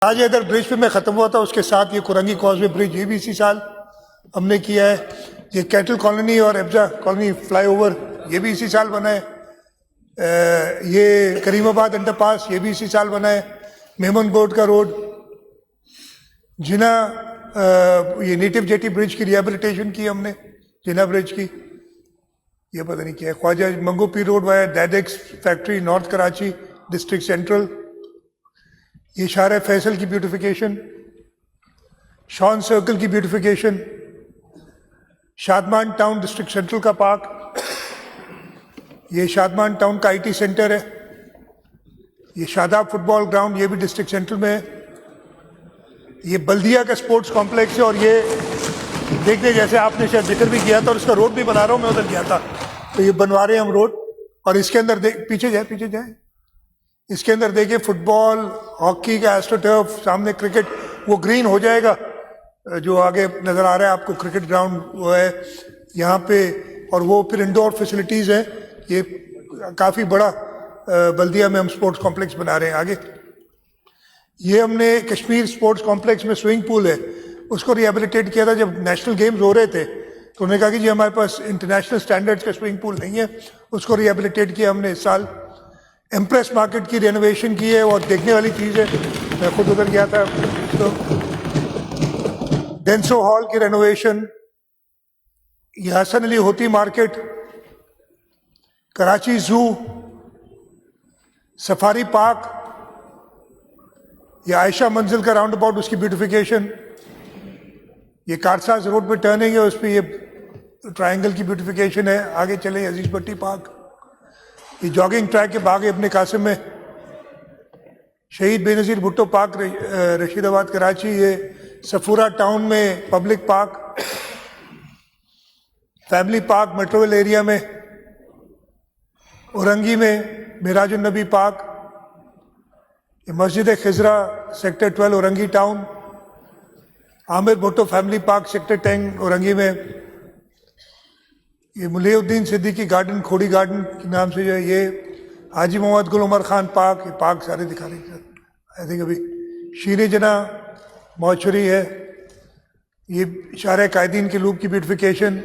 आज इधर ब्रिज पे मैं ख़त्म हुआ था, उसके साथ ये कुरंगी कॉजवे ब्रिज ये भी इसी साल हमने किया है। ये कैटल कॉलोनी और एब्जा कॉलोनी फ्लाईओवर ये भी इसी साल बना है। ये करीमाबाद अंडरपास ये भी इसी साल बना है। मेमन बोर्ड का रोड, जिना ये नेटिव जेटी ब्रिज की रिहेबिलिटेशन की हमने, जिना ब्रिज की, ये पता नहीं क्या है। ख्वाजा मंगो पी road via Dadex factory north Karachi district central, ये शार फैसल की ब्यूटिफिकेशन, शॉन सर्कल की beautification, Shadman town district central का पार्क, ये शादमान टाउन का आईटी सेंटर है। ये शादाब फुटबॉल ग्राउंड ये भी डिस्ट्रिक्ट सेंट्रल में है। ये बल्दिया का स्पोर्ट्स कॉम्प्लेक्स है और ये देखने जैसे आपने शायद जिक्र भी किया था, और इसका रोड भी बना रहा हूँ मैं, उधर गया था तो ये बनवा रहे हैं हम रोड। और इसके अंदर पीछे जाए, इसके अंदर देखिए फुटबॉल, हॉकी का एस्ट्रोटर्फ, सामने क्रिकेट, वो ग्रीन हो जाएगा जो आगे नजर आ रहा है आपको, क्रिकेट ग्राउंड वो है यहाँ पे। और वो फिर इंडोर फैसिलिटीज है, ये काफी बड़ा बल्दिया में हम स्पोर्ट्स कॉम्प्लेक्स बना रहे हैं आगे। ये हमने कश्मीर स्पोर्ट्स कॉम्प्लेक्स में स्विमिंग पूल है, उसको रिहेबिलिटेट किया था जब नेशनल गेम्स हो रहे थे, तो उन्होंने कहा कि जी हमारे पास इंटरनेशनल स्टैंडर्ड्स का स्विमिंग पूल नहीं है, उसको रिहेबिलिटेट किया हमने इस साल। एम्प्रेस मार्केट की रेनोवेशन की है और देखने वाली चीज़ है, मैं खुद उधर गया था। तो डेंसो हॉल की रेनोवेशन, ये हसन अली होती मार्केट, कराची जू, सफारी पार्क, ये आयशा मंजिल का राउंड अबाउट उसकी ब्यूटिफिकेशन, ये कारसाज रोड पे टर्निंग है, उस पर ये ट्रायंगल की ब्यूटिफिकेशन है। आगे चले अजीज भट्टी पार्क, ये जॉगिंग ट्रैक के बाग इब्ने कासिम में, शहीद बेनज़ीर भुट्टो पार्क रशीदाबाद कराची, ये सफूरा टाउन में public park, family park Metroville area में, औरंगी में मिराजुन नबी पार्क, ये Masjid Khizra sector 12 Orangi town, Amir Bhutto family park sector 10 Orangi में, ये मुलीउद्दीन सिद्दीकी गार्डन खोड़ी गार्डन के नाम से जो है, ये हाजी मोहम्मद गुल उमर खान पार्क, ये पार्क सारे दिखा रहे हैं आई थिंक अभी। शीर जना मौचुरी है, ये शार कायदीन के लूप की ब्यूटिफिकेशन,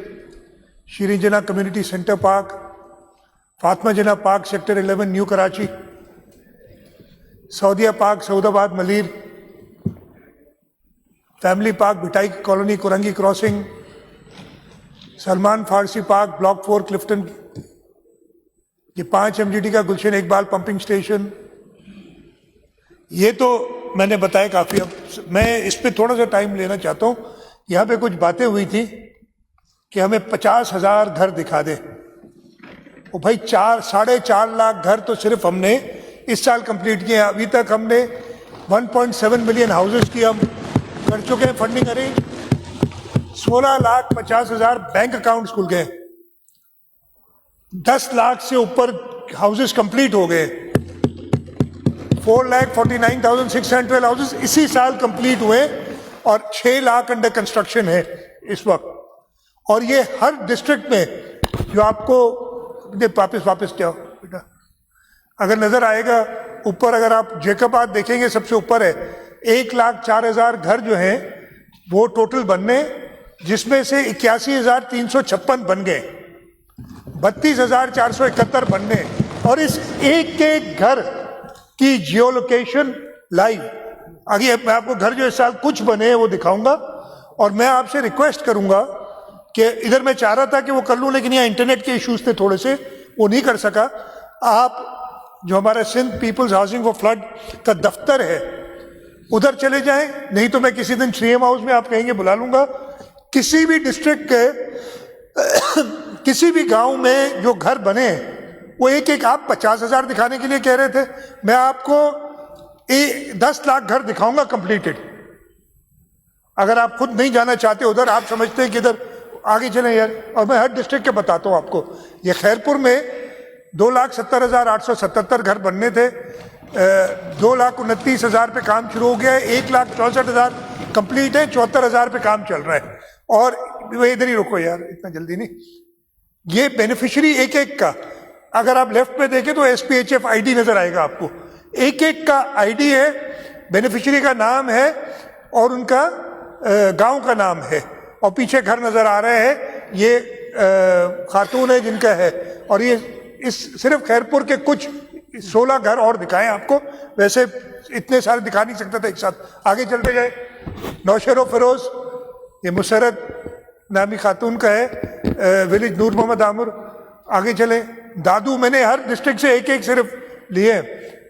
शीर जना community centre park, Fatima Jinnah park sector 11 new Karachi, Saudia park Saudabad Malir, family park Bhitai colony Korangi crossing, Salman Farsi park block 4 Clifton, ये 5 MGD का गुलशन इकबाल पंपिंग स्टेशन। ये तो मैंने बताया काफी, अब मैं इस पे थोड़ा सा टाइम लेना चाहता हूँ। यहाँ पे कुछ बातें हुई थी कि हमें 50,000 घर दिखा दे, और भाई 4.5 लाख घर तो सिर्फ हमने इस साल कंप्लीट किए। अभी तक हमने 1.7 मिलियन हाउसेस की हम कर चुके हैं फंडिंग अरेंज, 16,50,000 बैंक अकाउंट्स खुल गए, 10 लाख से ऊपर हाउसेस कंप्लीट हो गए, 4,49,612 हाउसेस इसी साल कंप्लीट हुए, और 6 लाख अंडर कंस्ट्रक्शन है इस वक्त। और ये हर डिस्ट्रिक्ट में जो आपको वापस जाओ बेटा, अगर नजर आएगा ऊपर, अगर आप जेकबाद देखेंगे सबसे ऊपर है, 1,04,000 घर जो हैं वो टोटल बनने, जिसमें से 81,356 बन गए, 32,471 बनने, और इस एक एक घर की जियो लोकेशन लाइव। आगे मैं आपको घर जो इस साल कुछ बने हैं वो दिखाऊंगा, और मैं आपसे रिक्वेस्ट करूंगा कि इधर मैं चाह रहा था कि वो कर लूं, लेकिन यहाँ इंटरनेट के इश्यूज थे थोड़े से, वो नहीं कर सका। आप जो हमारा Sindh peoples housing for flood का दफ्तर है उधर चले जाएं, नहीं तो मैं किसी दिन 3M हाउस में आप कहेंगे बुला लूंगा। किसी भी डिस्ट्रिक्ट के किसी भी गांव में जो घर बने, वो एक एक, आप 50,000 दिखाने के लिए कह रहे थे, मैं आपको 10 लाख घर दिखाऊंगा कंप्लीटेड। अगर आप खुद नहीं जाना चाहते उधर, आप समझते हैं कि इधर आगे चलें यार, और मैं हर डिस्ट्रिक्ट के बताता हूं आपको। ये खैरपुर में 2,70,877 घर बनने थे, 2,29,000 पे काम शुरू हो गया है, 1,64,000 कंप्लीट है, 74,000 पे काम चल रहा है। और इधर ही रुको यार, इतना जल्दी नहीं। ये बेनिफिशियरी एक एक का, अगर आप लेफ्ट पे देखें तो SPHF ID नजर आएगा आपको, एक एक का आईडी है बेनिफिशियरी का नाम है और उनका गांव का नाम है, और पीछे घर नजर आ रहे हैं, ये खातून है जिनका है। और ये इस सिर्फ खैरपुर के कुछ 16 घर और दिखाएं आपको, वैसे इतने सारे दिखा नहीं सकता था एक साथ। आगे चलते जाए, नौशेरो फिरोज, ये मुसरत नामी खातून का है, विलेज नूर मोहम्मद आमुर। आगे चले, दादू, मैंने हर डिस्ट्रिक्ट से एक एक सिर्फ लिए।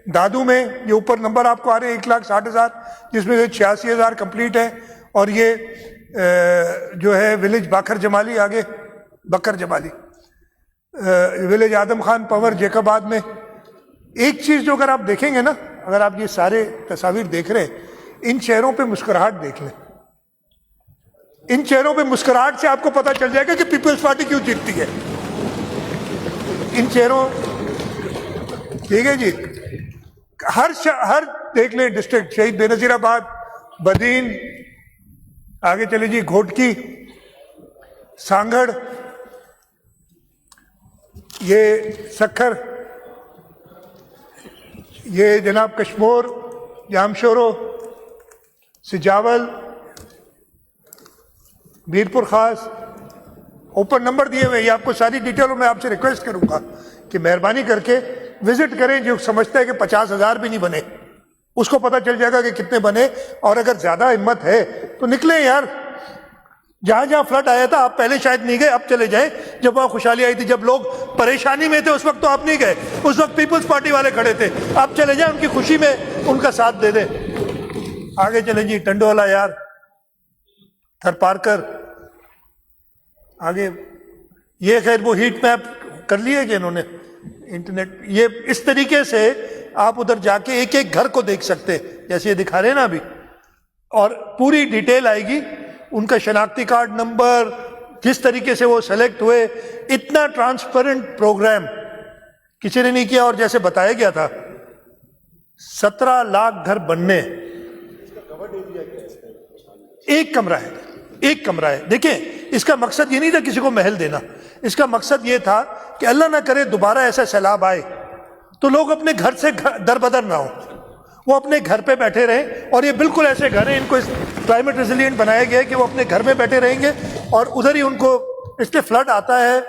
दादू में ये ऊपर नंबर आपको आ रहे हैं 1,60,000, जिसमें से 86,000 कंप्लीट है। और ये जो है विलेज बाखर जमाली, आगे बकर जमाली, विलेज आदम खान पवर जेकबाद में। एक चीज जो अगर आप देखेंगे ना, अगर आप ये सारे तस्वीर देख रहे हैं, इन चेहरों पे मुस्कुराहट देख लें। इन चेहरों पे मुस्कुराहट से आपको पता चल जाएगा कि पीपल्स पार्टी क्यों जीतती है। इन चेहरों, ठीक है जी, हर देख लें डिस्ट्रिक्ट, शहीद बेनजीराबाद, बदीन, आगे चले जी, घोटकी, सांगड़, ये सखर, ये जनाब कश्मोर, जामशोरो, सिजावल, मीरपुर खास। ऊपर नंबर दिए हुए, ये आपको सारी डिटेल मैं आपसे रिक्वेस्ट करूंगा कि मेहरबानी करके विजिट करें। जो समझता है कि 50,000 भी नहीं बने, उसको पता चल जाएगा कि कितने बने। और अगर ज्यादा हिम्मत है तो निकले यार। जहां जहां फ्लड आया था, आप पहले शायद नहीं गए, अब चले जाएं। जब वहां खुशहाली आई थी, जब लोग परेशानी में थे, उस वक्त तो आप नहीं गए, उस वक्त पीपल्स पार्टी वाले खड़े थे। आप चले जाएं, उनकी खुशी में उनका साथ दे दें। आगे चले जी, टंडोला यार, थरपारकर, आगे ये खैर वो हीट मैप कर लिए कि इन्होंने इंटरनेट। ये इस तरीके से आप उधर जाके एक एक घर को देख सकते, जैसे ये दिखा रहे हैं ना अभी, और पूरी डिटेल आएगी, उनका शनाख्ती कार्ड नंबर, किस तरीके से वो सेलेक्ट हुए। इतना ट्रांसपेरेंट प्रोग्राम किसी ने नहीं किया। और जैसे बताया गया था 17 लाख घर बनने, एक कमरा है, एक कमरा है। देखिए, इसका मकसद ये नहीं था किसी को महल देना, इसका मकसद ये था कि अल्लाह ना करे दोबारा ऐसा सैलाब आए तो लोग अपने घर से दरबदर ना हो, वो अपने घर पे बैठे रहें। और ये बिल्कुल ऐसे घर हैं, इनको क्लाइमेट रेजिलिएंट बनाया गया है कि वो अपने घर में बैठे रहेंगे और उधर ही उनको, इसलिए फ्लड आता है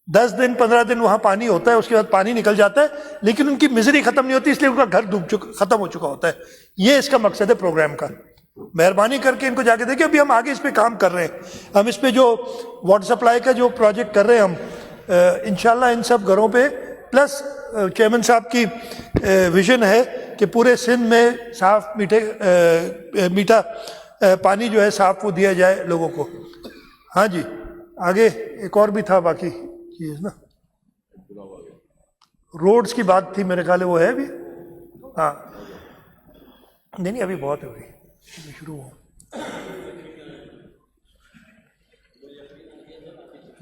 10 दिन 15 दिन वहां पानी होता है, उसके बाद पानी निकल जाता है, लेकिन उनकी मिजरी खत्म नहीं होती, इसलिए उनका घर खत्म हो चुका होता है। ये इसका मकसद है प्रोग्राम का। मेहरबानी करके इनको जाके देखिए। अभी हम आगे इस पे काम कर रहे हैं, हम इस पे जो वाटर सप्लाई का जो प्रोजेक्ट कर रहे हैं हम, इंशाल्लाह इन सब घरों पे, प्लस चेयरमैन साहब की विजन है कि पूरे सिंध में साफ मीठा पानी जो है साफ वो दिया जाए लोगों को। हाँ जी, आगे एक और भी था बाकी चीज ना, रोड्स की बात थी मेरे ख्याल, वो है अभी। हाँ नहीं अभी बहुत है, अभी शुरू हो।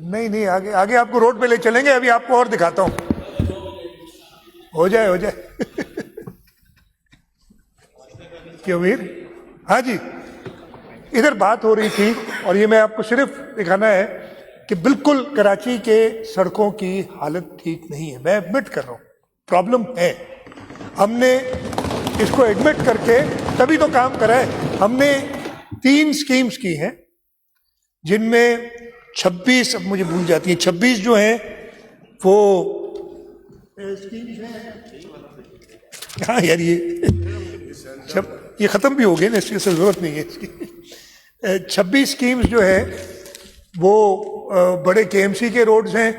नहीं आगे आगे आपको रोड पे ले चलेंगे, अभी आपको और दिखाता हूं। हो जाए क्यों वीर? हाँ जी, इधर बात हो रही थी और ये मैं आपको सिर्फ दिखाना है कि बिल्कुल कराची के सड़कों की हालत ठीक नहीं है। मैं एडमिट कर रहा हूं, प्रॉब्लम है। हमने इसको एडमिट करके तभी तो काम करा है। हमने 3 स्कीम्स की हैं, जिनमें 26, अब मुझे भूल जाती है, 26 जो हैं वो स्कीम्स हैं। हाँ यार, ये खत्म भी हो गए ना, इसकी जरूरत नहीं है इसकी। 26 स्कीम्स जो है वो बड़े केएमसी के रोड्स हैं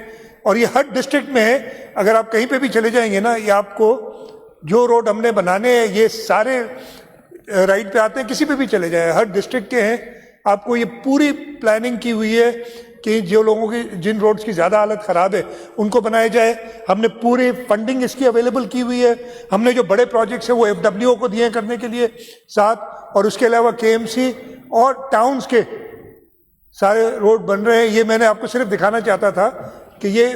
और ये हर डिस्ट्रिक्ट में है। अगर आप कहीं पे भी चले जाएंगे ना, ये आपको जो रोड हमने बनाने हैं ये सारे राइट पे आते हैं, किसी पे भी चले जाए, हर डिस्ट्रिक्ट के हैं। आपको ये पूरी प्लानिंग की हुई है कि जो लोगों की, जिन रोड्स की ज़्यादा हालत ख़राब है उनको बनाया जाए। हमने पूरी फंडिंग इसकी अवेलेबल की हुई है। हमने जो बड़े प्रोजेक्ट्स हैं वो FWO को दिए हैं करने के लिए साथ, और उसके अलावा KMC और टाउन्स के सारे रोड बन रहे हैं। ये मैंने आपको सिर्फ दिखाना चाहता था कि ये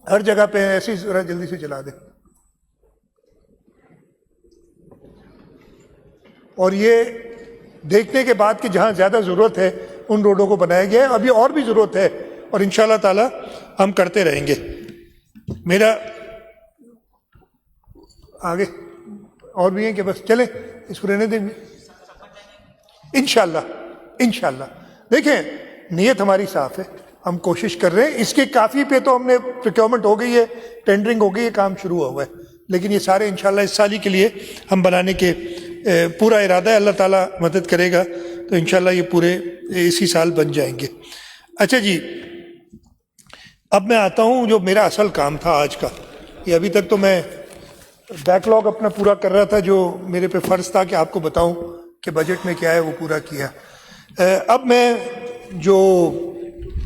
हर जगह पे ऐसी, जरा जल्दी से चला दे। और ये देखने के बाद कि जहां ज्यादा जरूरत है उन रोडों को बनाया गया है। अभी और भी जरूरत है और इंशाल्लाह ताला हम करते रहेंगे। मेरा आगे और भी हैं कि बस चले इसको रहने देंगे? इंशाल्लाह इंशाल्लाह। देखें, नीयत हमारी साफ है, हम कोशिश कर रहे हैं। इसके काफ़ी पे तो हमने प्रोक्योरमेंट हो गई है, टेंडरिंग हो गई है, काम शुरू हुआ है, लेकिन ये सारे इंशाल्लाह इस साल ही के लिए हम बनाने के पूरा इरादा है। अल्लाह ताला मदद करेगा तो इंशाल्लाह ये पूरे इसी साल बन जाएंगे। अच्छा जी, अब मैं आता हूँ जो मेरा असल काम था आज का। ये अभी तक तो मैं बैकलॉग अपना पूरा कर रहा था, जो मेरे पे फ़र्ज़ था कि आपको बताऊं कि बजट में क्या है, वो पूरा किया। अब मैं जो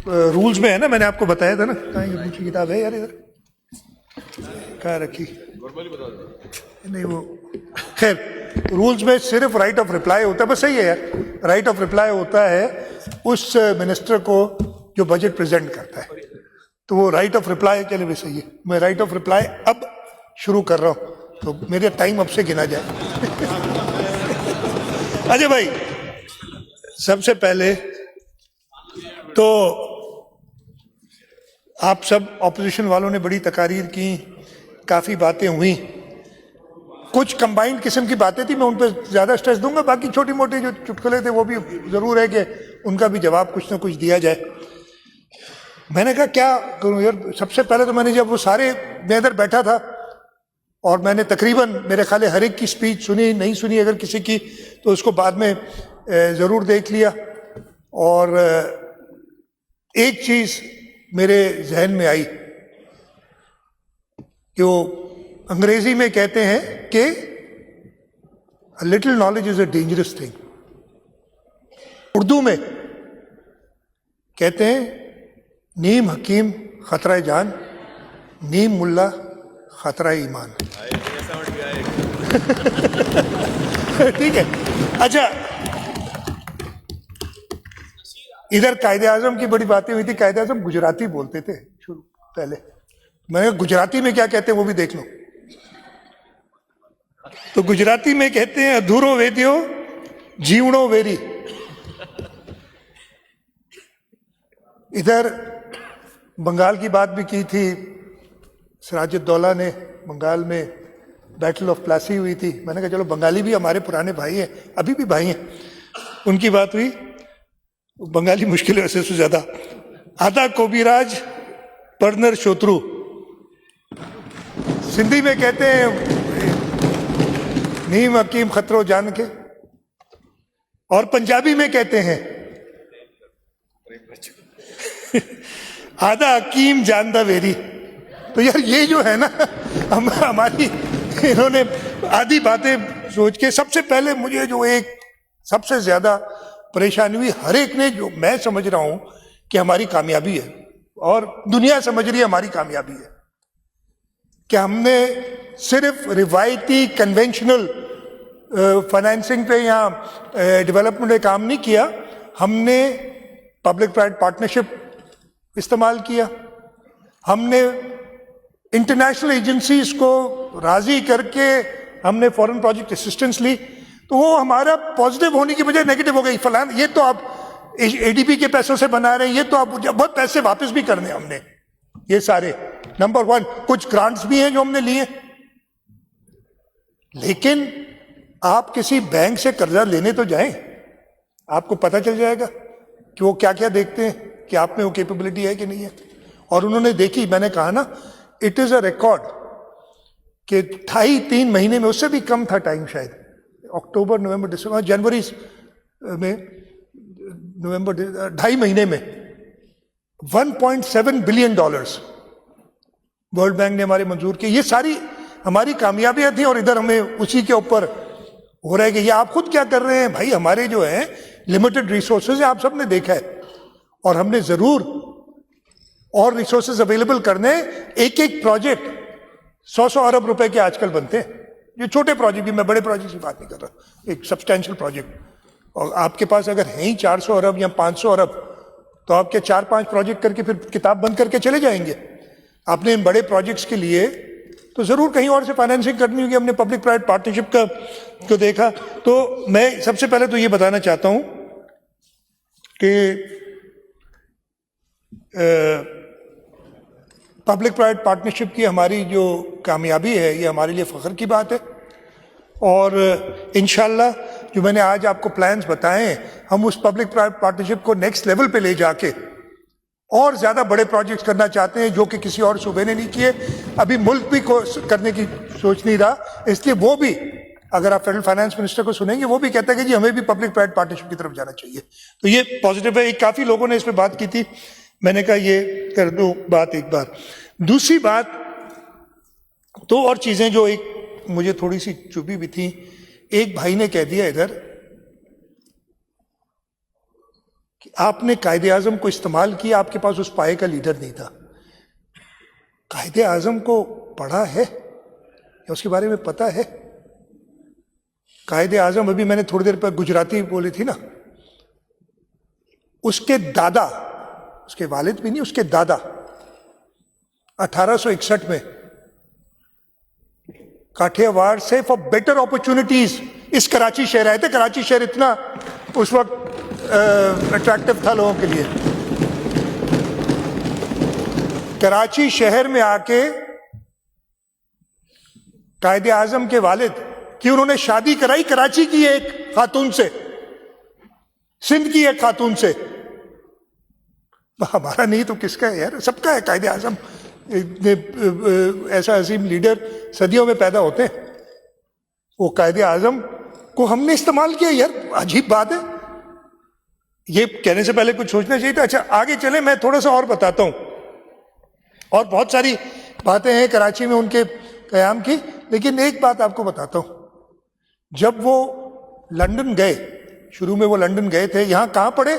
रूल्स में है ना, मैंने आपको बताया था ना, कहाँ ये दूसरी किताब है यार, इधर कहाँ रखी, नहीं वो, खैर रूल्स में सिर्फ राइट ऑफ रिप्लाई होता है, बस सही है यार। राइट ऑफ रिप्लाई होता है उस मिनिस्टर को जो बजट प्रेजेंट करता है, तो वो राइट ऑफ रिप्लाई, चले भी सही है। मैं राइट ऑफ रिप्लाई अब शुरू कर रहा हूँ, तो मेरे टाइम अब से गिना जाए। अच्छा भाई, सबसे पहले तो आप सब ऑपोजिशन वालों ने बड़ी तकारीर की, काफ़ी बातें हुई, कुछ कंबाइंड किस्म की बातें थी, मैं उन पर ज़्यादा स्ट्रेस दूंगा। बाकी छोटी मोटी जो चुटकुले थे वो भी ज़रूर है कि उनका भी जवाब कुछ ना कुछ दिया जाए। मैंने कहा क्या करूं यार, सबसे पहले तो मैंने जब वो सारे, मैं इधर बैठा था और मैंने तकरीबन मेरे ख्याल हर एक की स्पीच सुनी, नहीं सुनी अगर किसी की तो उसको बाद में ज़रूर देख लिया। और एक चीज़ मेरे जहन में आई कि वो अंग्रेजी में कहते हैं कि a little knowledge is a dangerous thing. Urdu में कहते हैं नीम हकीम खतरा जान, नीम मुल्ला खतरा ईमान। ठीक है। अच्छा, इधर कायदे आजम की बड़ी बातें हुई थी। कायदे आजम गुजराती बोलते थे शुरू पहले, मैं गुजराती में क्या कहते हैं वो भी देख लो। तो गुजराती में कहते हैं अधूरो वेदियो जीवणो वेरी। इधर बंगाल की बात भी की थी, सिराजुद्दौला ने, बंगाल में बैटल ऑफ प्लासी हुई थी। मैंने कहा चलो बंगाली भी हमारे पुराने भाई हैं, अभी भी भाई हैं, उनकी बात हुई। बंगाली मुश्किल है वैसे से ज्यादा। आधा कोबीराज पर्नर शोत्रु, सिंधी में कहते हैं नीम हकीम खतरो जान के, और पंजाबी में कहते हैं आधा हकीम जानदा वेरी। तो यार ये जो है ना, हमारी इन्होंने आधी बातें सोच के, सबसे पहले मुझे जो एक सबसे ज्यादा परेशानी हुई, हर एक ने, जो मैं समझ रहा हूं कि हमारी कामयाबी है और दुनिया समझ रही है हमारी कामयाबी है, कि हमने सिर्फ रिवायती कन्वेंशनल फाइनेंसिंग पे या डेवलपमेंट में काम नहीं किया, हमने पब्लिक प्राइवेट पार्टनरशिप इस्तेमाल किया, हमने इंटरनेशनल एजेंसीज को राजी करके हमने फॉरेन प्रोजेक्ट असिस्टेंस ली। तो वो हमारा पॉजिटिव होने की बजाय नेगेटिव हो गई। फलान ये तो आप एडीबी के पैसों से बना रहे हैं, ये तो आप बहुत पैसे वापस भी करने हमने, ये सारे नंबर वन। कुछ ग्रांट्स भी हैं जो हमने लिए, लेकिन आप किसी बैंक से कर्जा लेने तो जाएं, आपको पता चल जाएगा कि वो क्या क्या देखते हैं, कि आप में वो कैपेबिलिटी है कि नहीं है। और उन्होंने देखी, मैंने कहा ना, इट इज अ रिकॉर्ड कि 2.5-3 महीने में, उससे भी कम था टाइम शायद, अक्टूबर नवंबर दिसंबर जनवरी में, नवंबर 2.5 महीने में $1.7 बिलियन वर्ल्ड बैंक ने हमारे मंजूर किए। ये सारी हमारी कामयाबियां थी और इधर हमें उसी के ऊपर हो रहा है कि ये आप खुद क्या कर रहे हैं भाई। हमारे जो है लिमिटेड रिसोर्सेज है, आप सबने देखा है, और हमने जरूर और रिसोर्सेज अवेलेबल करने। एक एक प्रोजेक्ट 100 अरब रुपए के आजकल बनते हैं। ये छोटे प्रोजेक्ट भी, मैं बड़े प्रोजेक्ट की बात नहीं कर रहा, एक सब्सटैंशियल प्रोजेक्ट। और आपके पास अगर है ही 400 अरब या 500 अरब, तो आपके 4-5 प्रोजेक्ट करके फिर किताब बंद करके चले जाएंगे। आपने इन बड़े प्रोजेक्ट्स के लिए तो जरूर कहीं और से फाइनेंसिंग करनी होगी। हमने पब्लिक प्राइवेट पार्टनरशिप का को देखा। तो मैं सबसे पहले तो ये बताना चाहता हूं कि पब्लिक प्राइवेट पार्टनरशिप की हमारी जो कामयाबी है, ये हमारे लिए फख्र की बात है। और इंशाल्लाह जो मैंने आज आपको प्लान्स बताए, हम उस पब्लिक प्राइवेट पार्टनरशिप को नेक्स्ट लेवल पे ले जाके और ज्यादा बड़े प्रोजेक्ट्स करना चाहते हैं जो कि किसी और सूबे ने नहीं किए। अभी मुल्क भी को करने की सोच नहीं रहा, इसलिए वो भी, अगर आप फेडरल फाइनेंस मिनिस्टर को सुनेंगे, वो भी कहता है कि जी हमें भी पब्लिक प्राइवेट पार्टनरशिप की तरफ जाना चाहिए। तो ये पॉजिटिव है। काफी लोगों ने इस पर बात की थी, मैंने कहा ये कर दो बात एक बार। दूसरी बात, दो और चीजें जो एक मुझे थोड़ी सी चुभी भी थी। एक भाई ने कह दिया इधर कि आपने कायदे आजम को इस्तेमाल किया, आपके पास उस पाए का लीडर नहीं था। कायदे आजम को पढ़ा है या उसके बारे में पता है? कायदे आजम, अभी मैंने थोड़ी देर पर गुजराती बोली थी ना, उसके दादा, उसके वालिद भी नहीं, उसके दादा 1861 में काठियावाड़ से फॉर बेटर अपॉर्चुनिटीज इस कराची शहर आए थे। कराची शहर इतना उस वक्त अट्रैक्टिव था लोगों के लिए। कराची शहर में आके कायदे आजम के वालिद कि उन्होंने शादी कराई कराची की एक खातून से, सिंध की एक खातून से। हमारा नहीं तो किसका है यार, सबका है। कायदे आजम ऐसा अजीम लीडर सदियों में पैदा होते हैं। वो कायदे आजम को हमने इस्तेमाल किया यार, अजीब बात है। ये कहने से पहले कुछ सोचना चाहिए था। अच्छा आगे चले, मैं थोड़ा सा और बताता हूं। और बहुत सारी बातें हैं कराची में उनके कयाम की, लेकिन एक बात आपको बताता हूं। जब वो लंदन गए, शुरू में वो लंदन गए थे, यहां कहां पढ़े?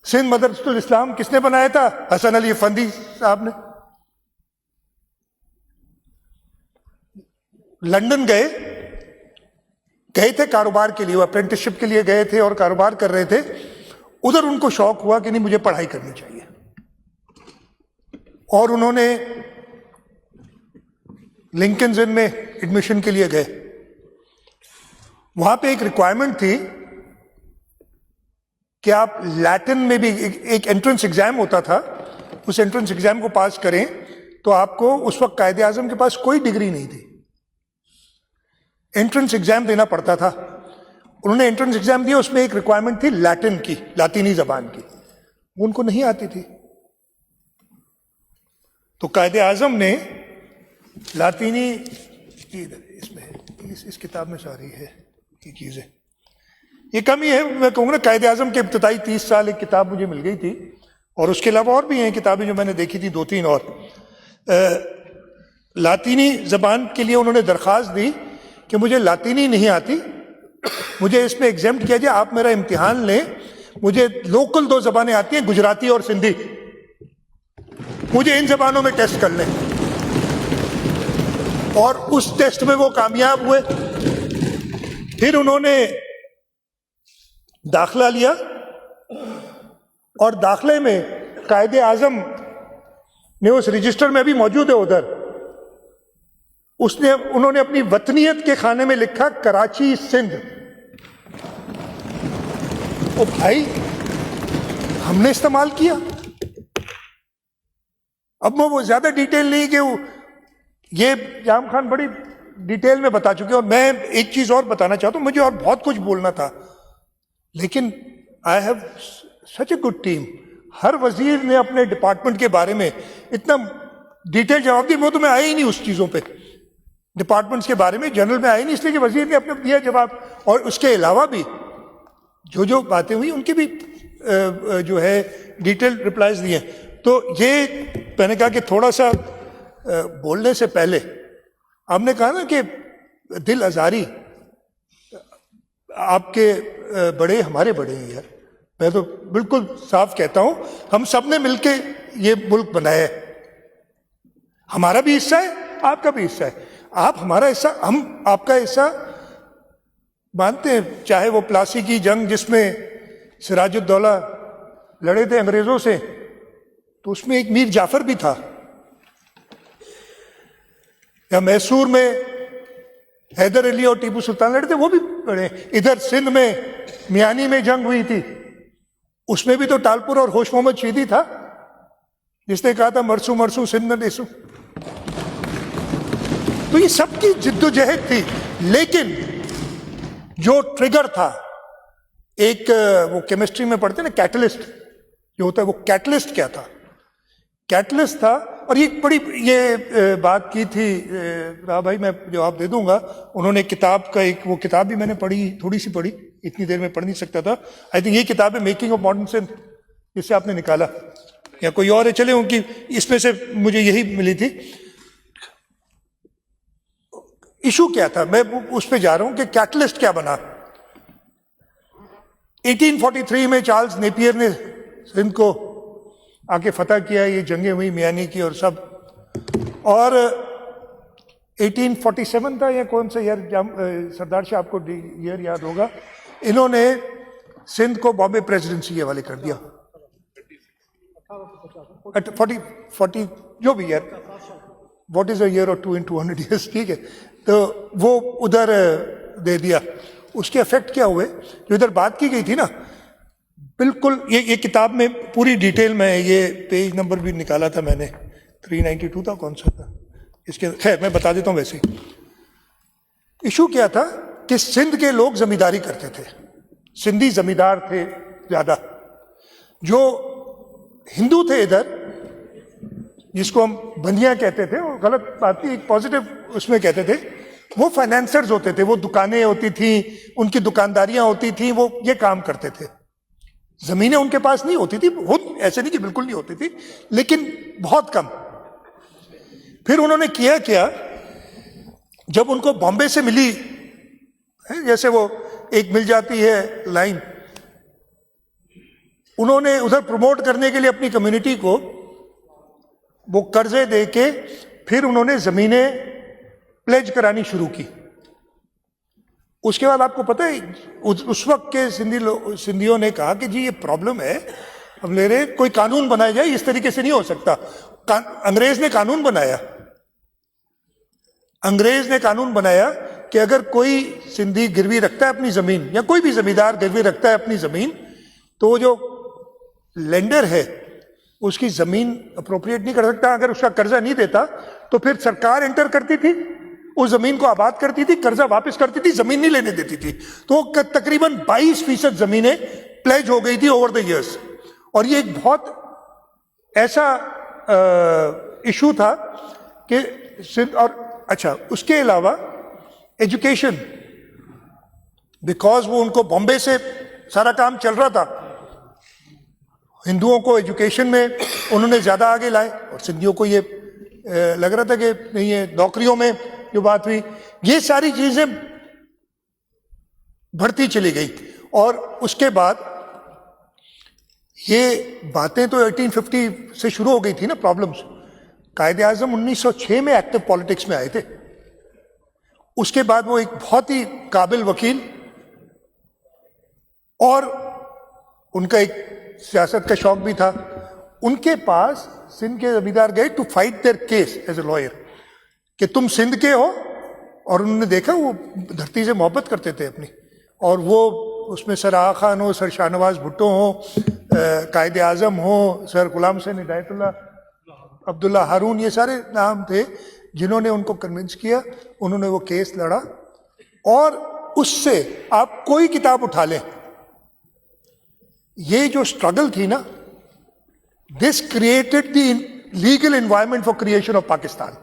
सिंध मदरसतुल इस्लाम किसने बनाया था? हसन अली फंदी साहब ने। लंदन गए थे कारोबार के लिए, वो अप्रेंटिसशिप के लिए गए थे और कारोबार कर रहे थे। उधर उनको शौक हुआ कि नहीं मुझे पढ़ाई करनी चाहिए, और उन्होंने लिंकन्स इन में एडमिशन के लिए गए। वहां पे एक रिक्वायरमेंट थी कि आप लैटिन में भी एक एंट्रेंस एग्जाम होता था, उस एंट्रेंस एग्जाम को पास करें तो आपको, उस वक्त कायदे आजम के पास कोई डिग्री नहीं थी, एंट्रेंस एग्जाम देना पड़ता था। उन्होंने एंट्रेंस एग्जाम दिया, उसमें एक रिक्वायरमेंट थी लैटिन की, लातीनी जबान की, उनको नहीं आती थी। तो कायदे आजम ने लातीनी, इसमें इस किताब में सारी है ये चीजें, ये कमी है। मैं कहूँगा कायदे आजम के इब्तदाई 30 साल एक किताब मुझे मिल गई थी, और उसके अलावा और भी हैं किताबें जो मैंने देखी थी, 2-3 और। लातीनी जबान के लिए उन्होंने दरख्वास्त दी कि मुझे लातीनी नहीं आती, मुझे इसमें एग्जाम्प्ट किया जाए, आप मेरा इम्तिहान लें, मुझे लोकल 2 जबानें आती हैं, गुजराती और सिंधी, मुझे इन जबानों में टेस्ट कर लें। और उस टेस्ट में वो कामयाब हुए। फिर उन्होंने दाखिला लिया, और दाखिले में कायदे आजम ने उस रजिस्टर में भी मौजूद है उधर, उन्होंने अपनी वतनियत के खाने में लिखा कराची सिंध। ओ भाई, हमने इस्तेमाल किया। अब मैं वो ज्यादा डिटेल नहीं कि ये जाम खान बड़ी डिटेल में बता चुके, और मैं एक चीज और बताना चाहता हूं, मुझे और बहुत कुछ बोलना था, लेकिन I have such a good team. हर वजीर ने अपने डिपार्टमेंट के बारे में इतना डिटेल जवाब दिया। वो तो मैं आया ही नहीं उस चीजों पे, डिपार्टमेंट्स के बारे में जनरल में आया नहीं, इसलिए कि वजीर ने अपने दिया जवाब। और उसके अलावा भी जो जो बातें हुई उनकी भी जो है डिटेल रिप्लाईज दिए। तो ये मैंने कहा कि थोड़ा सा बोलने से पहले, आपने कहा ना कि दिल आजारी, आपके बड़े हमारे बड़े हैं यार, मैं तो बिल्कुल साफ कहता हूं, हम सब ने मिलके ये मुल्क बनाया है। हमारा भी हिस्सा है, आपका भी हिस्सा है। आप हमारा हिस्सा, हम आपका हिस्सा मानते हैं। चाहे वो प्लासी की जंग जिसमें सिराजुद्दौला लड़े थे अंग्रेजों से, तो उसमें एक मीर जाफर भी था, या मैसूर में हैदर अली और टीपू सुल्तान लड़े थे, वो भी लड़े। इधर सिंध में मियानी में जंग हुई थी, उसमें भी तो टालपुर और होश मोहम्मद शीदी था, जिसने कहा था मरसू मरसू सिंध में देसू। तो ये सबकी जिद्दोजहद थी, लेकिन जो ट्रिगर था, एक वो केमिस्ट्री में पढ़ते हैं ना कैटलिस्ट जो होता है, वो कैटलिस्ट क्या था? कैटलिस्ट था, और ये बड़ी ये बात की थी राव भाई, मैं जवाब दे दूंगा। उन्होंने किताब का एक, वो किताब भी मैंने पढ़ी, थोड़ी सी पढ़ी, इतनी देर में पढ़ नहीं सकता था। आई थिंक ये किताब है मेकिंग ऑफ मॉडर्न सिंध, जिससे आपने निकाला, या कोई और है, चले उनकी, इसमें से मुझे यही मिली थी। इशू क्या था, मैं उस पर जा रहा हूं कि कैटलिस्ट क्या बना। 1843 में चार्ल्स नेपियर ने सिंध को आके फतह किया, ये जंगें हुई मियानी की और सब, और 1847 था या कौन सा ईयर, सरदार शाह आपको ईयर याद होगा, इन्होंने सिंध को बॉम्बे प्रेसिडेंसी के हवाले कर दिया। 40 जो भी year, what is a year और 2 in 200 years, ठीक है, तो वो उधर दे दिया। उसके इफेक्ट क्या हुए, जो इधर बात की गई थी ना, बिल्कुल ये किताब में पूरी डिटेल में, ये पेज नंबर भी निकाला था मैंने, 392 था, कौन सा था इसके, खैर मैं बता देता हूं। वैसे इशू क्या था कि सिंध के लोग जमींदारी करते थे, सिंधी जमींदार थे ज्यादा, जो हिंदू थे इधर, जिसको हम बंदियां कहते थे, और गलत बात थी, एक पॉजिटिव उसमें कहते थे, वो फाइनेंसर्स होते थे, वो दुकानें होती थी, उनकी दुकानदारियां होती थी, वो ये काम करते थे। जमीनें उनके पास नहीं होती थी, ऐसे नहीं कि बिल्कुल नहीं होती थी, लेकिन बहुत कम। फिर उन्होंने किया क्या, जब उनको बॉम्बे से मिली, जैसे वो एक मिल जाती है लाइन, उन्होंने उधर प्रमोट करने के लिए अपनी कम्युनिटी को वो कर्जे देके फिर उन्होंने जमीनें प्लेज करानी शुरू की। उसके बाद आपको पता है, उस वक्त के सिंधियों ने कहा कि जी ये प्रॉब्लम है, हम ले रहे, कोई कानून बनाया जाए, इस तरीके से नहीं हो सकता। अंग्रेज ने कानून बनाया, अंग्रेज ने कानून बनाया कि अगर कोई सिंधी गिरवी रखता है अपनी जमीन, या कोई भी जमींदार गिरवी रखता है अपनी जमीन, तो वो जो लेंडर है उसकी जमीन अप्रोप्रिएट नहीं कर सकता। अगर उसका कर्जा नहीं देता तो फिर सरकार एंटर करती थी, उस जमीन को आबाद करती थी, कर्जा वापस करती थी, जमीन नहीं लेने देती थी। तो तकरीबन 22% जमीनें प्लेज हो गई थी ओवर द इयर्स। और ये एक बहुत ऐसा इशू था कि सिंध, और अच्छा उसके अलावा एजुकेशन, बिकॉज वो उनको बॉम्बे से सारा काम चल रहा था, हिंदुओं को एजुकेशन में उन्होंने ज्यादा आगे लाए, और सिंधियों को ये लग रहा था कि नहीं, ये नौकरियों में जो बात हुई, ये सारी चीजें बढ़ती चली गई। और उसके बाद ये बातें तो 1850 से शुरू हो गई थी ना प्रॉब्लम्स। कायदे आजम 1906 में एक्टिव पॉलिटिक्स में आए थे। उसके बाद वो एक बहुत ही काबिल वकील, और उनका एक सियासत का शौक भी था, उनके पास सिंध के जमींदार गए to fight their case as a lawyer, कि तुम सिंध के हो, और उन्होंने देखा वो धरती से मोहब्बत करते थे अपनी, और वो उसमें सर आगा खान हो, सर शाहनवाज भुट्टो हो, कायदे आजम हो, सर गुलाम हुसैन हिदायतुल्ला, अब्दुल्ला हारून, ये सारे नाम थे जिन्होंने उनको कन्विंस किया। उन्होंने वो केस लड़ा, और उससे आप कोई किताब उठा लें, ये जो स्ट्रगल थी ना, this created the legal environment for creation of Pakistan.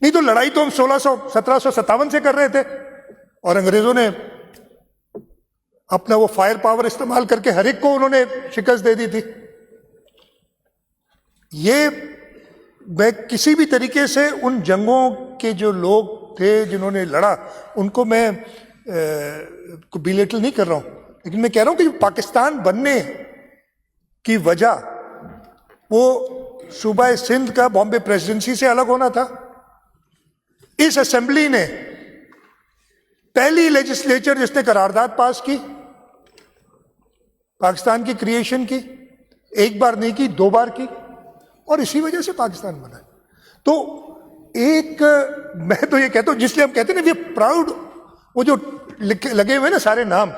नहीं तो लड़ाई तो हम 1757 से कर रहे थे, और अंग्रेजों ने अपना वो फायर पावर इस्तेमाल करके हर एक को उन्होंने शिकस्त दे दी थी। ये मैं किसी भी तरीके से उन जंगों के जो लोग थे जिन्होंने लड़ा, उनको मैं बिलेटल नहीं कर रहा हूं, लेकिन मैं कह रहा हूं कि पाकिस्तान बनने की वजह वो सूबा सिंध का बॉम्बे प्रेसिडेंसी से अलग होना था। इस असेंबली ने पहली लेजिस्लेचर जिसने करारदाद पास की पाकिस्तान की क्रिएशन की, एक बार नहीं की, 2 बार की, और इसी वजह से पाकिस्तान बना। तो एक मैं तो ये कहता हूं, जिसलिए हम कहते हैं ना वी प्राउड, वो जो लगे हुए ना सारे नाम,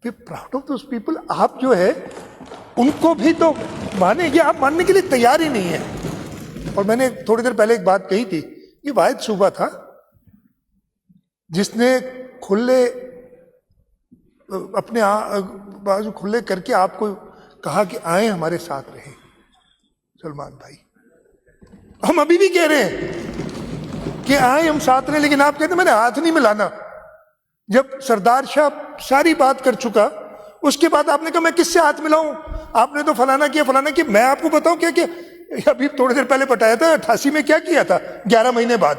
we proud of those people. आप जो है उनको भी तो माने, ये आप मानने के लिए तैयार ही नहीं है। और मैंने थोड़ी देर पहले एक बात कही थी, ये वाहिद सूबा था जिसने खुले अपने बाजू खुले करके आपको कहा कि आए हमारे साथ रहे। सलमान भाई, हम अभी भी कह रहे हैं कि आए हम साथ रहे, लेकिन आप कहते मैंने हाथ नहीं मिलाना। जब सरदार शाह सारी बात कर चुका, उसके बाद आपने कहा मैं किससे हाथ मिलाऊं, आपने तो फलाना किया फलाना किया। मैं आपको बताऊं क्या किया? अभी थोड़ी देर पहले बताया था 88 में क्या किया था, 11 महीने बाद।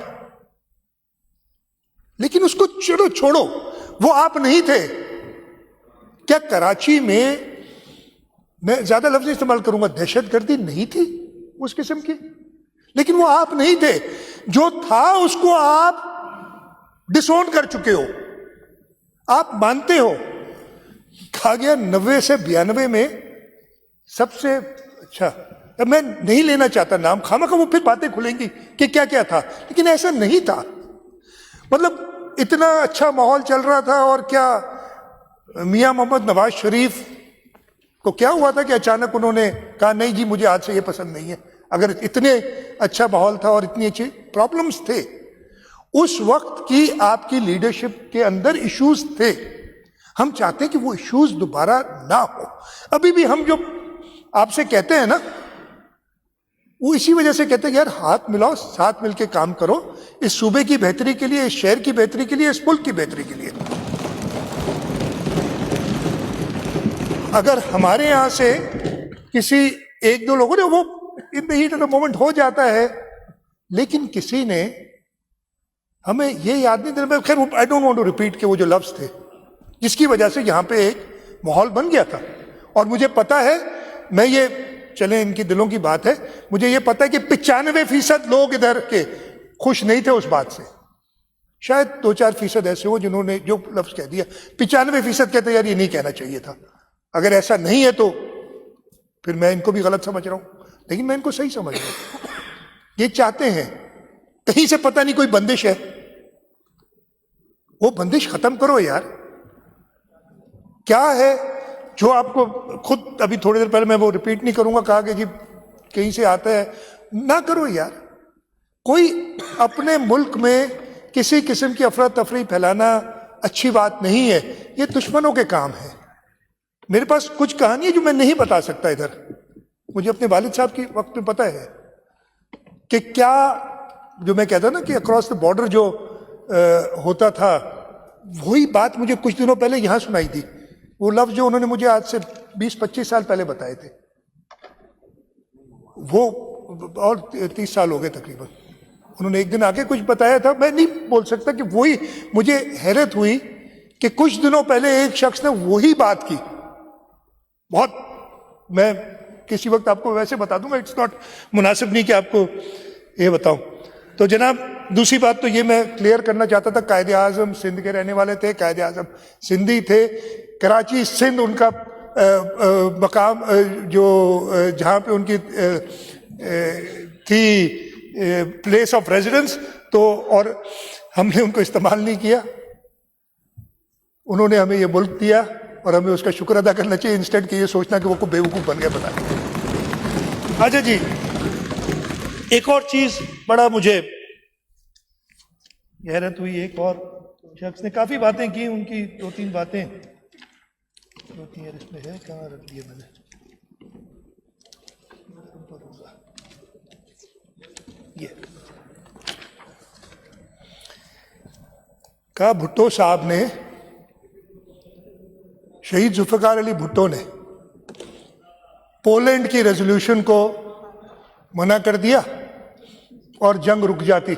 लेकिन उसको छोड़ो, वो आप नहीं थे क्या? कराची में, मैं ज्यादा लफ्ज इस्तेमाल करूंगा, दहशतगर्दी नहीं थी उस किस्म की, लेकिन वो आप नहीं थे। जो था उसको आप डिसोन कर चुके हो, आप मानते हो। कहा गया 90 से 92 में सबसे अच्छा, अब मैं नहीं लेना चाहता नाम, खामा का वो फिर बातें खुलेंगी कि क्या क्या था, लेकिन ऐसा नहीं था। मतलब इतना अच्छा माहौल चल रहा था, और क्या मियां मोहम्मद नवाज शरीफ को क्या हुआ था कि अचानक उन्होंने कहा नहीं जी मुझे आज से ये पसंद नहीं है। अगर इतने अच्छा माहौल था और इतनी अच्छी प्रॉब्लम्स थे, उस वक्त की आपकी लीडरशिप के अंदर इश्यूज थे। हम चाहते हैं कि वो इश्यूज दोबारा ना हो। अभी भी हम जो आपसे कहते हैं ना, वो इसी वजह से कहते हैं कि यार हाथ मिलाओ, साथ मिलके काम करो, इस सूबे की बेहतरी के लिए, इस शहर की बेहतरी के लिए, इस मुल्क की बेहतरी के लिए। अगर हमारे यहां से किसी एक दो लोगों ने, वो in the heat of the moment हो जाता है, लेकिन किसी ने हमें ये याद नहीं दिलाया। खैर I don't want to repeat के वो जो लफ्ज थे जिसकी वजह से यहां पे एक माहौल बन गया था। और मुझे पता है, मैं ये, चले इनकी दिलों की बात है, मुझे ये पता है कि 95% लोग इधर के खुश नहीं थे उस बात से। शायद 2-4% ऐसे हो जिन्होंने जो लफ्ज कह दिया। 95% कहते यार ये नहीं कहना चाहिए था। अगर ऐसा नहीं है तो फिर मैं इनको भी गलत समझ रहा हूं, लेकिन मैं इनको सही समझ रहा हूं। ये चाहते हैं कहीं से, पता नहीं कोई बंदिश है, वो बंदिश खत्म करो यार। क्या है जो आपको खुद, अभी थोड़ी देर पहले, मैं वो रिपीट नहीं करूंगा, कहा कि जी कहीं से आता है, ना करो यार। कोई अपने मुल्क में किसी किस्म की अफरा तफरी फैलाना अच्छी बात नहीं है, ये दुश्मनों के काम है। मेरे पास कुछ कहानी है जो मैं नहीं बता सकता इधर। मुझे अपने वालिद साहब की वक्त में पता है कि क्या, जो मैं कहता ना कि अक्रॉस द बॉर्डर जो होता था, वही बात मुझे कुछ दिनों पहले यहां सुनाई थी। वो लफ्ज जो उन्होंने मुझे आज से 20-25 साल पहले बताए थे, वो, और 30 साल हो गए तकरीबन। उन्होंने एक दिन आके कुछ बताया था, मैं नहीं बोल सकता कि वही, मुझे हैरत हुई कि कुछ दिनों पहले एक शख्स ने वही बात की। बहुत, मैं किसी वक्त आपको वैसे बता दूंगा, इट्स नॉट मुनासिब नहीं कि आपको ये बताऊं। तो जनाब, दूसरी बात तो ये मैं क्लियर करना चाहता था, कायदे आजम सिंध के रहने वाले थे, कायदे आजम सिंधी थे। कराची सिंध उनका मकाम, जो जहाँ पे उनकी थी प्लेस ऑफ रेजिडेंस, तो और हमने उनको इस्तेमाल नहीं किया। उन्होंने हमें ये मुल्क दिया और हमें उसका शुक्र अदा करना चाहिए, इंस्टेंट कि ये सोचना कि वो को बेवकूफ़ बन गया बता। अच्छा जी, एक और चीज बड़ा मुझे हैरत हुई, एक और शख्स ने काफी बातें की, उनकी 2-3 बातें, 2-3 इसमें है, कहाँ रख दिया मैंने, ये कहा भुट्टो साहब ने, शहीद जुल्फिकार अली भुट्टो ने पोलैंड की रेजोल्यूशन को मना कर दिया और जंग रुक जाती।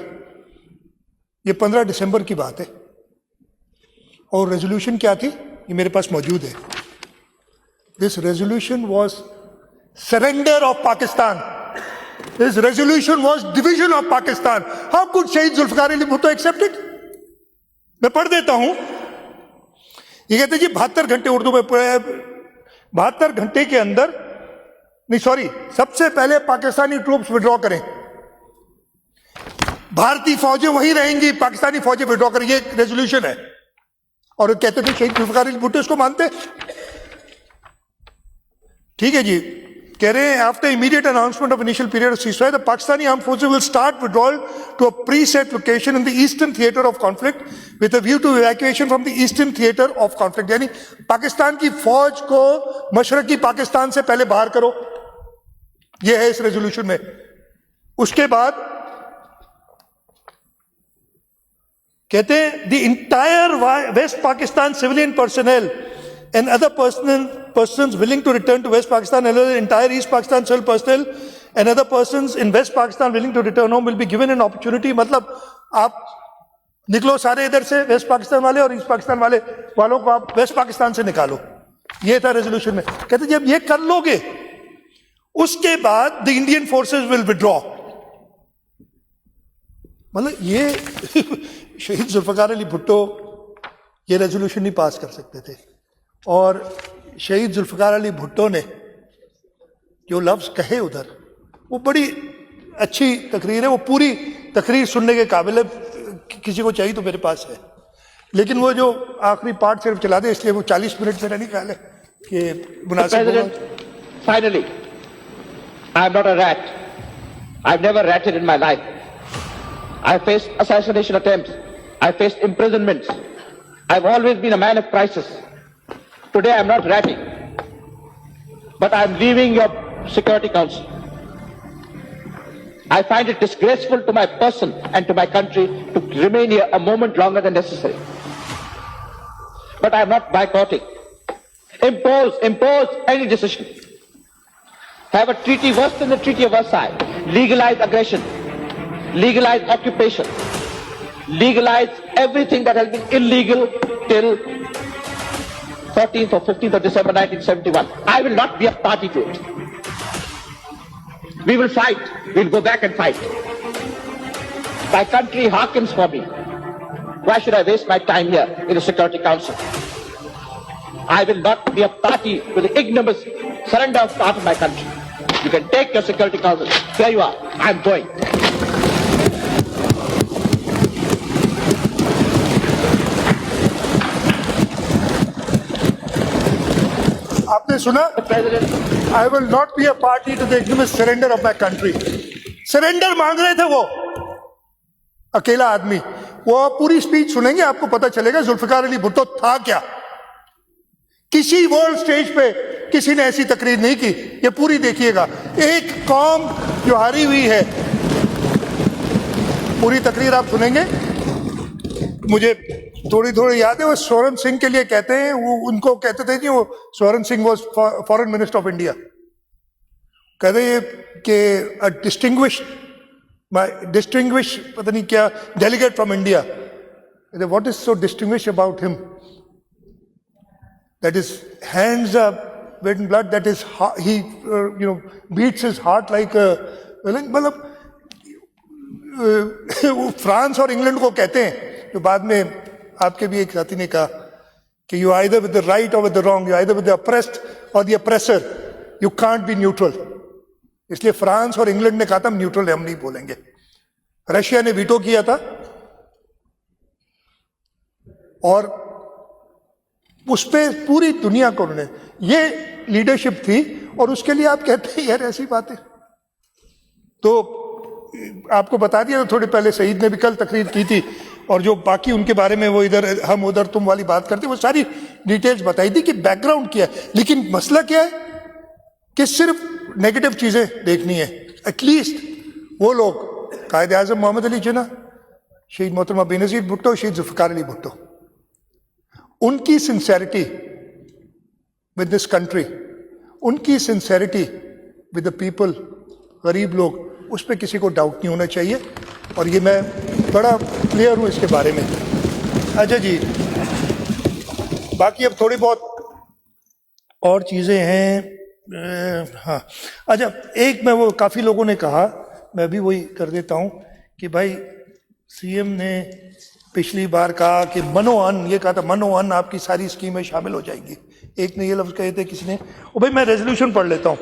ये 15 दिसंबर की बात है। और रेजोल्यूशन क्या थी, ये मेरे पास मौजूद है। This resolution was surrender of Pakistan, this resolution was division of Pakistan. How could शहीद जुल्फिकार अली भुट्टो एक्सेप्ट इट? मैं पढ़ देता हूं। ये कहते जी 72 घंटे, उर्दू में 72 घंटे के अंदर, नहीं सॉरी, सबसे पहले पाकिस्तानी ट्रूप्स विड्रॉ करें, भारतीय फौजें वहीं रहेंगी, पाकिस्तानी फौजें विड्रॉ करें, ये रेजोल्यूशन है। और कहते थे शहीद जुल्फिकार अली भुट्टो इसको मानते। ठीक है जी, कह रहे हैं after immediate announcement of initial period of ceasefire the Pakistani armed forces will start withdrawal to a preset location in the eastern theatre of conflict with a view to evacuation from the eastern theatre of conflict. यानी पाकिस्तान की फौज को मशरकी पाकिस्तान से पहले बाहर करो, यह है इस रेजोल्यूशन में। उसके बाद कहते हैं the entire west Pakistan civilian personnel and other persons willing to return to West Pakistan, and the entire East Pakistan civil personnel and other persons in West Pakistan willing to return home will be given an opportunity। मतलब आप निकलो सारे इधर से, waste Pakistan वाले और east Pakistan वालों को आप वेस्ट पाकिस्तान से निकालो। ये था रेजोल्यूशन में। कहते जब ये कर लोगे उसके बाद the Indian forces will withdraw. मतलब ये शहीद जुल्फकार अली भुट्टो ये रेजोल्यूशन नहीं पास कर सकते थे, और शहीद जुल्फकार अली भुट्टो ने जो लफ्ज कहे उधर, वो बड़ी अच्छी तकरीर है। वो पूरी तकरीर सुनने के काबिल है, किसी को चाहिए तो मेरे पास है, लेकिन वो जो आखिरी पार्ट सिर्फ चला दे, इसलिए वो 40 मिनट मेरा नहीं ख्याल है कि मुनासिब। Finally, I am not a rat. I have never ratted in my life. I have faced assassination attempts. I have faced imprisonments. I have always been a man of crisis. Today I am not ratting, but I am leaving your Security Council. I find it disgraceful to my person and to my country to remain here a moment longer than necessary. But I am not boycotting. Impose any decision. Have a treaty worse than the Treaty of Versailles. Legalize aggression. Legalize occupation. Legalize everything that has been illegal till 14th or 15th of December 1971. I will not be a party to it. We will fight. We will go back and fight. My country hearkens for me. Why should I waste my time here in the Security Council? I will not be a party to the ignominious surrender of part of my country. You can take your Security Council. Here you are. I am going. आपने सुना, I will not be a party to the ignominious surrender of my country. Surrender मांग रहे थे वो अकेला आदमी। वो पूरी स्पीच सुनेंगे, आपको पता चलेगा जुल्फिकार अली भुट्टो था क्या। किसी वर्ल्ड स्टेज पे किसी ने ऐसी तकरीर नहीं की। ये पूरी देखिएगा, एक कौम जो हारी हुई है, पूरी तकरीर आप सुनेंगे। मुझे थोड़ी थोड़ी याद है, वो स्वर्ण सिंह के लिए कहते हैं, वो उनको कहते थे कि वो स्वर्ण सिंह वो फॉरेन मिनिस्टर ऑफ इंडिया, कहते हैं कि डिस्टिंग्विश पता नहीं क्या delegate from India, what is so distinguish about him, that is hands up wet in blood, that is he beats his heart like मतलब फ्रांस और इंग्लैंड को कहते हैं, जो बाद में आपके भी एक साथी ने कहा कि you either with the right और with the wrong, you either with the oppressed और the oppressor, you can't be neutral. इसलिए फ्रांस और इंग्लैंड ने कहा था हम न्यूट्रल है, हम नहीं बोलेंगे। रशिया ने वीटो किया था और उस पर पूरी दुनिया को उन्होंने, ये लीडरशिप थी। और उसके लिए आप कहते हैं यार ऐसी बातें। तो आपको बता दिया थोड़ी पहले, सईद ने भी कल तकरीर की थी, और जो बाकी उनके बारे में वो इधर हम उधर तुम वाली बात करते, वो सारी डिटेल्स बताई थी कि बैकग्राउंड क्या है। लेकिन मसला क्या है कि सिर्फ नेगेटिव चीजें देखनी है। एटलीस्ट वो लोग कायद आजम मोहम्मद अली जिन्ना, शहीद मोहतरमा बेनजीर भुट्टो, शहीद जुल्फिकार अली भुट्टो, उनकी सिंसेरिटी विद दिस कंट्री, उनकी सिंसेरिटी विद द पीपल, गरीब लोग, उस पर किसी को डाउट नहीं होना चाहिए। और ये मैं बड़ा क्लियर हूँ इसके बारे में। अच्छा जी, बाकी अब थोड़ी बहुत और चीज़ें हैं। हाँ अच्छा, एक मैं वो काफ़ी लोगों ने कहा, मैं भी वही कर देता हूँ कि भाई सीएम ने पिछली बार कहा कि मनोअन, ये कहा था मनोअन आपकी सारी स्कीमें शामिल हो जाएंगी। एक ने ये लफ्ज कहे थे, किसी ने, ओ भाई मैं रेजोल्यूशन पढ़ लेता हूं।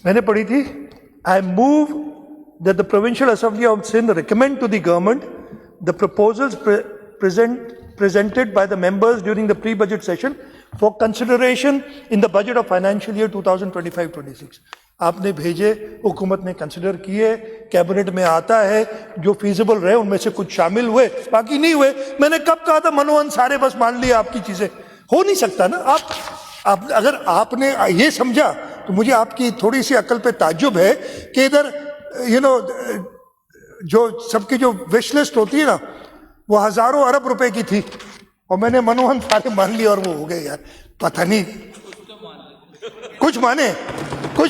मैंने पढ़ी थी, I move that the provincial assembly of Sindh recommend to the government the proposals presented by the members during the pre-budget session for consideration in the budget of financial year 2025-26। आपने भेजे, हुकूमत ने कंसिडर किए, कैबिनेट में आता है, जो feasible रहे उनमें से कुछ शामिल हुए, बाकी नहीं हुए। मैंने कब कहा था मनोहर सारे बस मान लिया आपकी चीजें, हो नहीं सकता ना। आप अगर आपने ये समझा तो मुझे आपकी थोड़ी सी अकल पे ताज्जुब है कि इधर जो सबकी जो विश लिस्ट होती है ना, वो हजारों अरब रुपए की थी और मैंने मनोहर सारे मान लिया और वो हो गए। यार पता नहीं, कुछ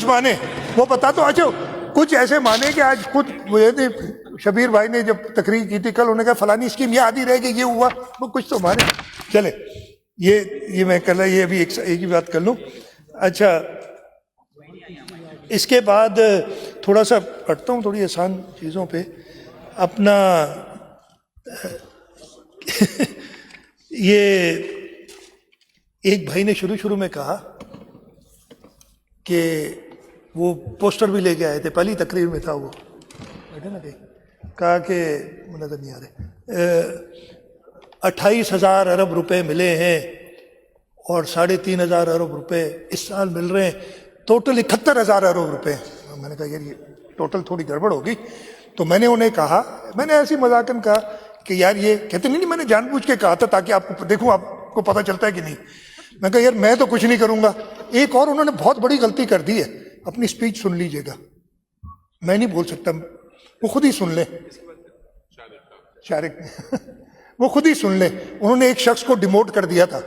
माने वो बता तो। अच्छा, कुछ ऐसे माने कि आज खुद शबीर भाई ने जब तकरीर की थी कल, उन्होंने कहा फलानी स्कीम याद ही रहेगी, ये हुआ, वो कुछ तो माने। चले, ये मैं कर रहा, ये अभी एक ही बात कर लूं। अच्छा, इसके बाद थोड़ा सा पढ़ता हूँ, थोड़ी आसान चीज़ों पे अपना ये एक भाई ने शुरू में कहा कि वो पोस्टर भी लेके आए थे, पहली तकरीर में था वो, बैठे ना कहीं, कहा कि नजर नहीं आ रहे, 28,000 अरब रुपए मिले हैं और 3,500 अरब रुपए इस साल मिल रहे हैं, टोटल 71,000 अरब रुपए। मैंने कहा यार ये टोटल थोड़ी गड़बड़ होगी। तो मैंने उन्हें कहा, मैंने ऐसी मजाकन कहा कि यार ये कहते नहीं, मैंने जानबूझ के कहा था ताकि आपको देखूं आपको पता चलता है कि नहीं। मैं कहा यार मैं तो कुछ नहीं करूंगा। एक और उन्होंने बहुत बड़ी गलती कर दी है, अपनी स्पीच सुन लीजिएगा, मैं नहीं बोल सकता, वो खुद ही सुन ले, शारिक वो खुद ही सुन ले। उन्होंने एक शख्स को डिमोट कर दिया था,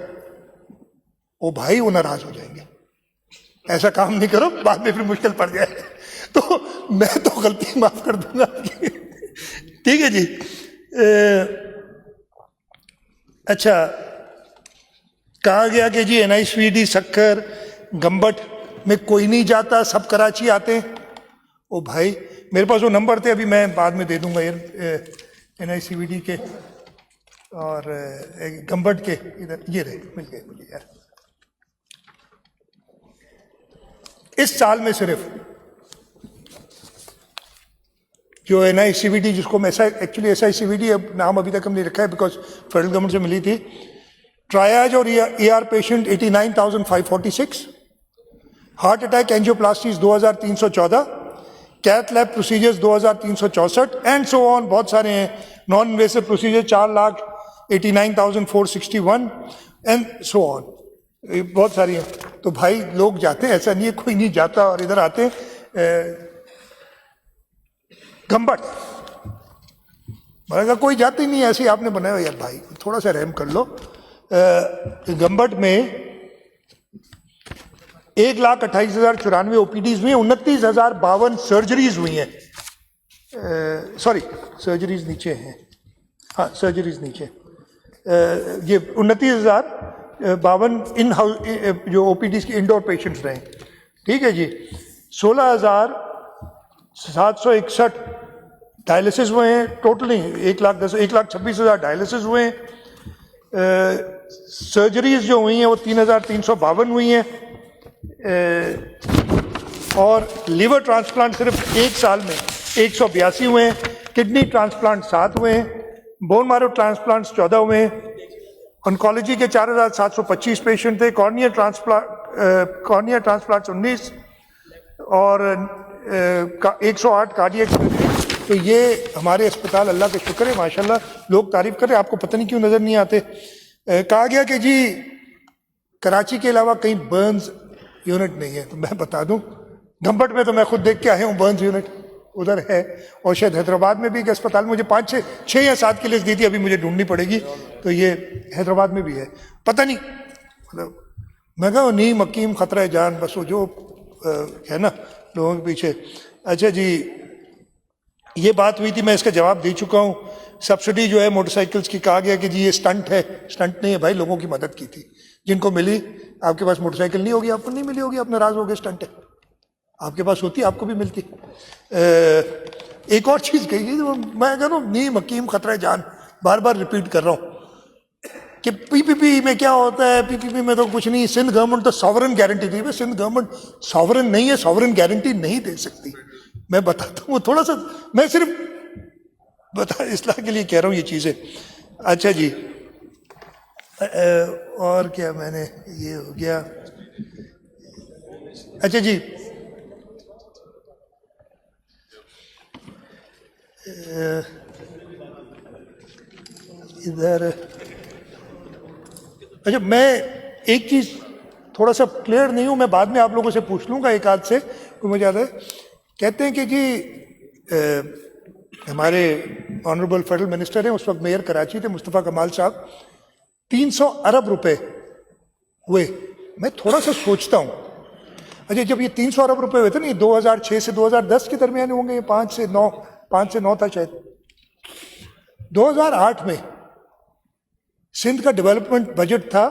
वो भाई वो नाराज हो जाएंगे, ऐसा काम नहीं करो, बाद में फिर मुश्किल पड़ जाए। तो मैं तो गलती माफ कर दूंगा। ठीक है जी। अच्छा, कहा गया कि जी NICVD सक्कर गंबट में कोई नहीं जाता, सब कराची आते हैं। ओ भाई, मेरे पास वो नंबर थे, अभी मैं बाद में दे दूंगा यार, NICVD के और गंबट के, इधर ये रहे, मिल गए मुझे यार। इस साल में सिर्फ जो NICVD, जिसको मैं एक्चुअली SICVD अब नाम अभी तक हमने रखा है बिकॉज फेडरल गवर्नमेंट से मिली थी, ट्रायाज और AR patient 89,546, heart attack angioplasties 2,314, cath lab procedures 2,364 and so on, बहुत सारे हैं। Non invasive procedure 4,89,461 and so on, बहुत सारी हैं। तो भाई लोग जाते हैं, ऐसा नहीं है कोई नहीं जाता, और इधर आते गंबट, मैंने कहा कोई जाते ही नहीं, ऐसे ही आपने बनाया यार भाई, थोड़ा सा रहम कर लो। गंबट में 1,28,094 OPDs हुई, 29,052 सर्जरीज हुई हैं। सॉरी, सर्जरीज नीचे हैं, हाँ सर्जरीज नीचे, ये 29,052 इन हाउस जो OPDs के इंडोर पेशेंट्स रहे। ठीक है जी। 16,761 डायलिसिस हुए हैं, टोटल नहीं, 1,26,000 डायलिसिस हुए हैं। सर्जरीज जो हुई हैं वो 3,352 हुई हैं। और लिवर ट्रांसप्लांट सिर्फ एक साल में 182 हुए हैं, किडनी ट्रांसप्लांट 7 हुए हैं, बोन मैरो ट्रांसप्लांट्स 14 हुए हैं, ऑन्कोलॉजी के 4,725 पेशेंट थे, कॉर्निया ट्रांसप्लांट्स 19 और 108 कार्डियक। तो ये हमारे अस्पताल, अल्लाह का शुक्र है माशाल्लाह, लोग तारीफ कर रहे हैं, आपको पता नहीं क्यों नजर नहीं आते। कहा गया कि जी कराची के अलावा कहीं बर्न्स यूनिट नहीं है, तो मैं बता दूं गंबट में तो मैं खुद देख के आया हूँ, बर्न्स यूनिट उधर है, और शायद हैदराबाद में भी एक अस्पताल, मुझे 5-6 या 7 की लिस्ट दी थी, अभी मुझे ढूंढनी पड़ेगी, तो ये हैदराबाद में भी है, पता नहीं, मतलब मैं कहा नहीं मकीम खतरा है जान, बस वो जो है ना लोगों के पीछे। अच्छा जी, ये बात हुई थी, मैं इसका जवाब दे चुका हूँ। सब्सिडी जो है मोटरसाइकिल्स की, कहा गया कि जी ये स्टंट है, स्टंट नहीं है भाई, लोगों की मदद की थी, जिनको मिली। आपके पास मोटरसाइकिल नहीं होगी, आपको नहीं मिली होगी, आप नाराज हो गए, स्टंट है। आपके पास होती, आपको भी मिलती। एक और चीज कही, मैं कह रहा हूँ नी मकीम खतरा जान, बार बार रिपीट कर रहा हूँ कि PPP में क्या होता है, PPP में तो कुछ नहीं, सिंध गवर्नमेंट तो सॉवरन गारंटी दी है, सिंध गवर्नमेंट सॉवरन नहीं है, सॉवरन गारंटी नहीं दे सकती। मैं बताता हूँ थोड़ा सा, मैं सिर्फ बता इसलाह के लिए कह रहा हूँ ये चीजें। अच्छा जी, और क्या मैंने, ये हो गया। अच्छा जी, इधर, अच्छा मैं एक चीज थोड़ा सा क्लियर नहीं हूं, मैं बाद में आप लोगों से पूछ लूंगा एक आध से, तो मुझे याद है। कहते हैं कि जी हमारे ऑनरेबल फेडरल मिनिस्टर हैं, उस वक्त मेयर कराची थे, मुस्तफ़ा कमाल साहब, 300 अरब रुपए हुए। मैं थोड़ा सा सोचता हूं, अच्छा जब ये 300 अरब रुपए हुए थे ना, ये 2006 से 2010 के दरमियान होंगे, ये 5 से 9 था शायद। 2008 में सिंध का डेवलपमेंट बजट था,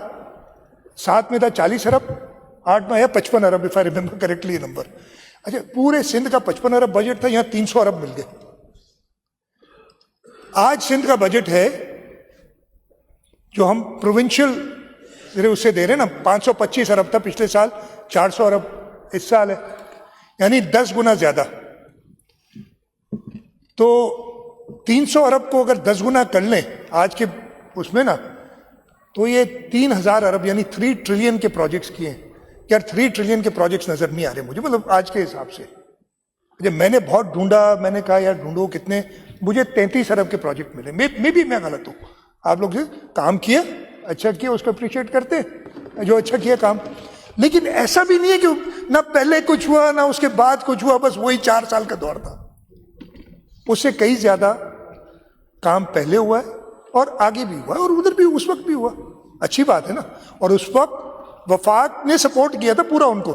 7 में था 40 अरब, 8 में आया 55 अरब, if I remember correctly number. अच्छा पूरे सिंध का 55 अरब बजट था, यहां 300 अरब मिल गए। आज सिंध का बजट है जो हम प्रोविंशियल उससे दे रहे हैं ना, 525 अरब था पिछले साल, 400 अरब इस साल है, यानी 10 गुना ज्यादा। तो 300 अरब को अगर 10 गुना कर लें आज के उसमें ना, तो ये 3000 अरब यानी 3 ट्रिलियन के प्रोजेक्ट्स किए हैं। यार 3 ट्रिलियन के प्रोजेक्ट्स नजर नहीं आ रहे मुझे, मतलब आज के हिसाब से। जब मैंने बहुत ढूंढा, मैंने कहा यार ढूंढो कितने, मुझे 33 अरब के प्रोजेक्ट मिले। मैं भी मैं गलत हूं, आप लोग काम किया, अच्छा किया, उसको अप्रिशिएट करते जो अच्छा किया काम। लेकिन ऐसा भी नहीं है कि ना पहले कुछ हुआ ना उसके बाद कुछ हुआ, बस वही 4 साल का दौर था। उससे कई ज्यादा काम पहले हुआ है और आगे भी हुआ है, और उधर भी उस वक्त भी हुआ, अच्छी बात है ना। और उस वक्त वफाक ने सपोर्ट किया था पूरा उनको,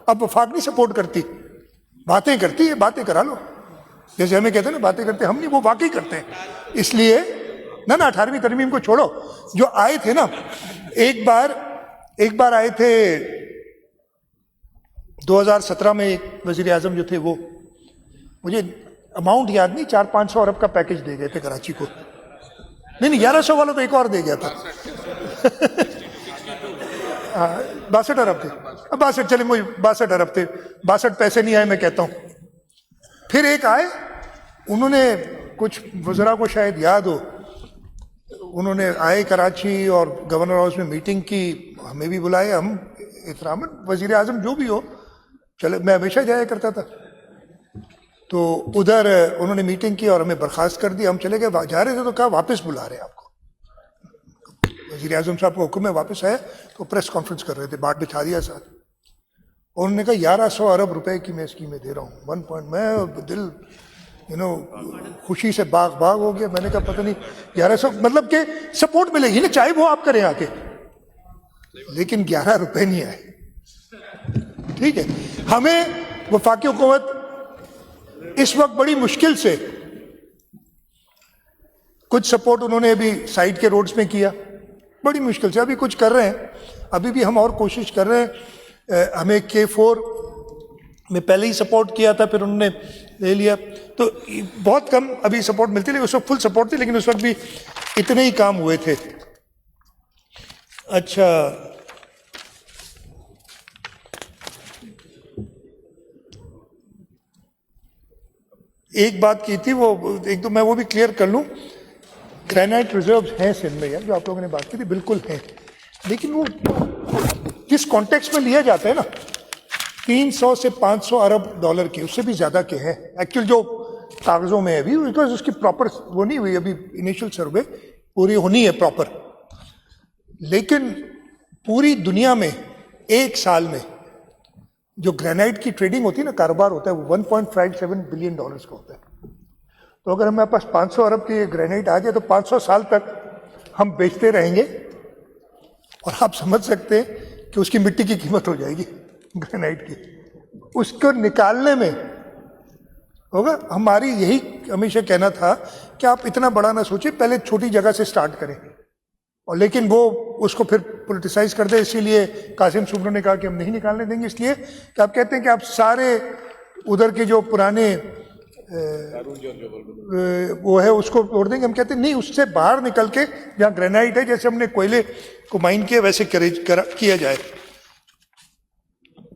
अब वफाक नहीं सपोर्ट करती, बातें करती है, बातें करा लो, जैसे हमें कहते हैं ना बातें करते हैं, हम नहीं, वो वाकई करते हैं। इसलिए ना 18वीं तरमीम को छोड़ो, जो आए थे ना, एक बार आए थे 2017 में, एक वजीर आजम जो थे वो, मुझे अमाउंट याद नहीं, 400-500 अरब का पैकेज दे गए थे कराची को। नहीं 1100 वाला तो एक और दे गया था। 62 अरब थे, 62, चले मुझे 62 अरब थे, 62 पैसे नहीं आए मैं कहता हूं। फिर एक आए, उन्होंने कुछ वज़रा को शायद याद हो, उन्होंने आए कराची और गवर्नर हाउस में मीटिंग की, हमें भी बुलाए, हम एहतरामन, वजीर आजम जो भी हो, चले, मैं हमेशा जाया करता था। तो उधर उन्होंने मीटिंग की और हमें बर्खास्त कर दिया, हम चले गए, जा रहे थे तो कहा वापस बुला रहे हैं आपको। वजीर आजम साहब को हुक्म में वापस आया, तो प्रेस कॉन्फ्रेंस कर रहे थे, बाट बिछा दिया साथ। उन्होंने कहा 1100 अरब रुपए की मैं स्कीमें दे रहा हूँ, 1 पॉइंट, मैं दिल खुशी से बाग बाग हो गया। मैंने कहा पता नहीं 1100 मतलब के सपोर्ट मिलेगी ना, चाहे वो आप करें आके, लेकिन 11 रुपए नहीं आए। ठीक है, हमें वफाकी हुकूमत इस वक्त बड़ी मुश्किल से कुछ सपोर्ट उन्होंने अभी साइड के रोड्स में किया, बड़ी मुश्किल से, अभी कुछ कर रहे हैं, अभी भी हम और कोशिश कर रहे हैं। हमें K4 में पहले ही सपोर्ट किया था, फिर उन्होंने ले लिया, तो बहुत कम अभी सपोर्ट मिलती, लेकिन उस वक्त फुल सपोर्ट थी, लेकिन उस वक्त भी इतने ही काम हुए थे। अच्छा, एक बात की थी, वो एक तो मैं वो भी क्लियर कर लूं, ग्रेनाइट रिजर्व्स हैं सिंध में यार, जो आप लोगों ने बात की थी, बिल्कुल हैं, लेकिन वो किस कॉन्टेक्स्ट में लिया जाता है ना, 300 से 500 अरब डॉलर के, उससे भी ज्यादा के हैं एक्चुअल जो कागजों में है अभी, बिकॉज उसकी प्रॉपर वो नहीं हुई अभी, इनिशियल सर्वे पूरी होनी है प्रॉपर। लेकिन पूरी दुनिया में एक साल में जो ग्रेनाइट की ट्रेडिंग होती है ना, कारोबार होता है, वो 1.57 बिलियन डॉलर्स का होता है। तो अगर हमारे पास 500 अरब की ग्रेनाइट आ जाए तो 500 साल तक हम बेचते रहेंगे, और आप समझ सकते हैं कि उसकी मिट्टी की कीमत हो जाएगी ग्रेनाइट की, उसको निकालने में होगा। हमारी यही हमेशा कहना था कि आप इतना बड़ा ना सोचिए, पहले छोटी जगह से स्टार्ट करें, और लेकिन वो उसको फिर पोलिटिसाइज कर दे, इसीलिए कासिम सुब्रो ने कहा कि हम नहीं निकालने देंगे, इसलिए कि आप कहते हैं कि आप सारे उधर के जो पुराने वो है उसको तोड़ देंगे। हम कहते हैं नहीं, उससे बाहर निकल के जहाँ ग्रेनाइट है, जैसे हमने कोयले को माइन किया वैसे किया जाए।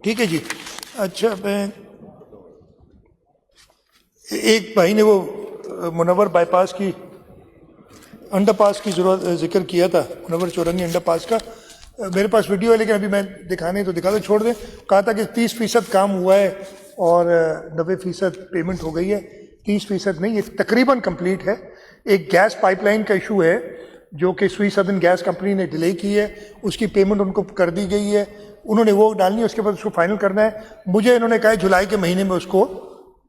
ठीक है जी। अच्छा, मैं एक भाई ने वो मुनव्वर बाईपास की अंडरपास की जरूरत जिक्र किया था, मुनव्वर चौरंगी अंडरपास का। मेरे पास वीडियो है लेकिन अभी मैं दिखाने तो दिखा दो, छोड़ दें। कहा था कि 30% काम हुआ है और 90% पेमेंट हो गई है। 30% नहीं, ये तकरीबन कंप्लीट है। एक गैस पाइपलाइन का इशू है जो कि स्वीट सदर्न गैस कंपनी ने डिले की है, उसकी पेमेंट उनको कर दी गई है, उन्होंने वो डालनी है, उसके बाद उसको फाइनल करना है। मुझे इन्होंने कहा जुलाई के महीने में उसको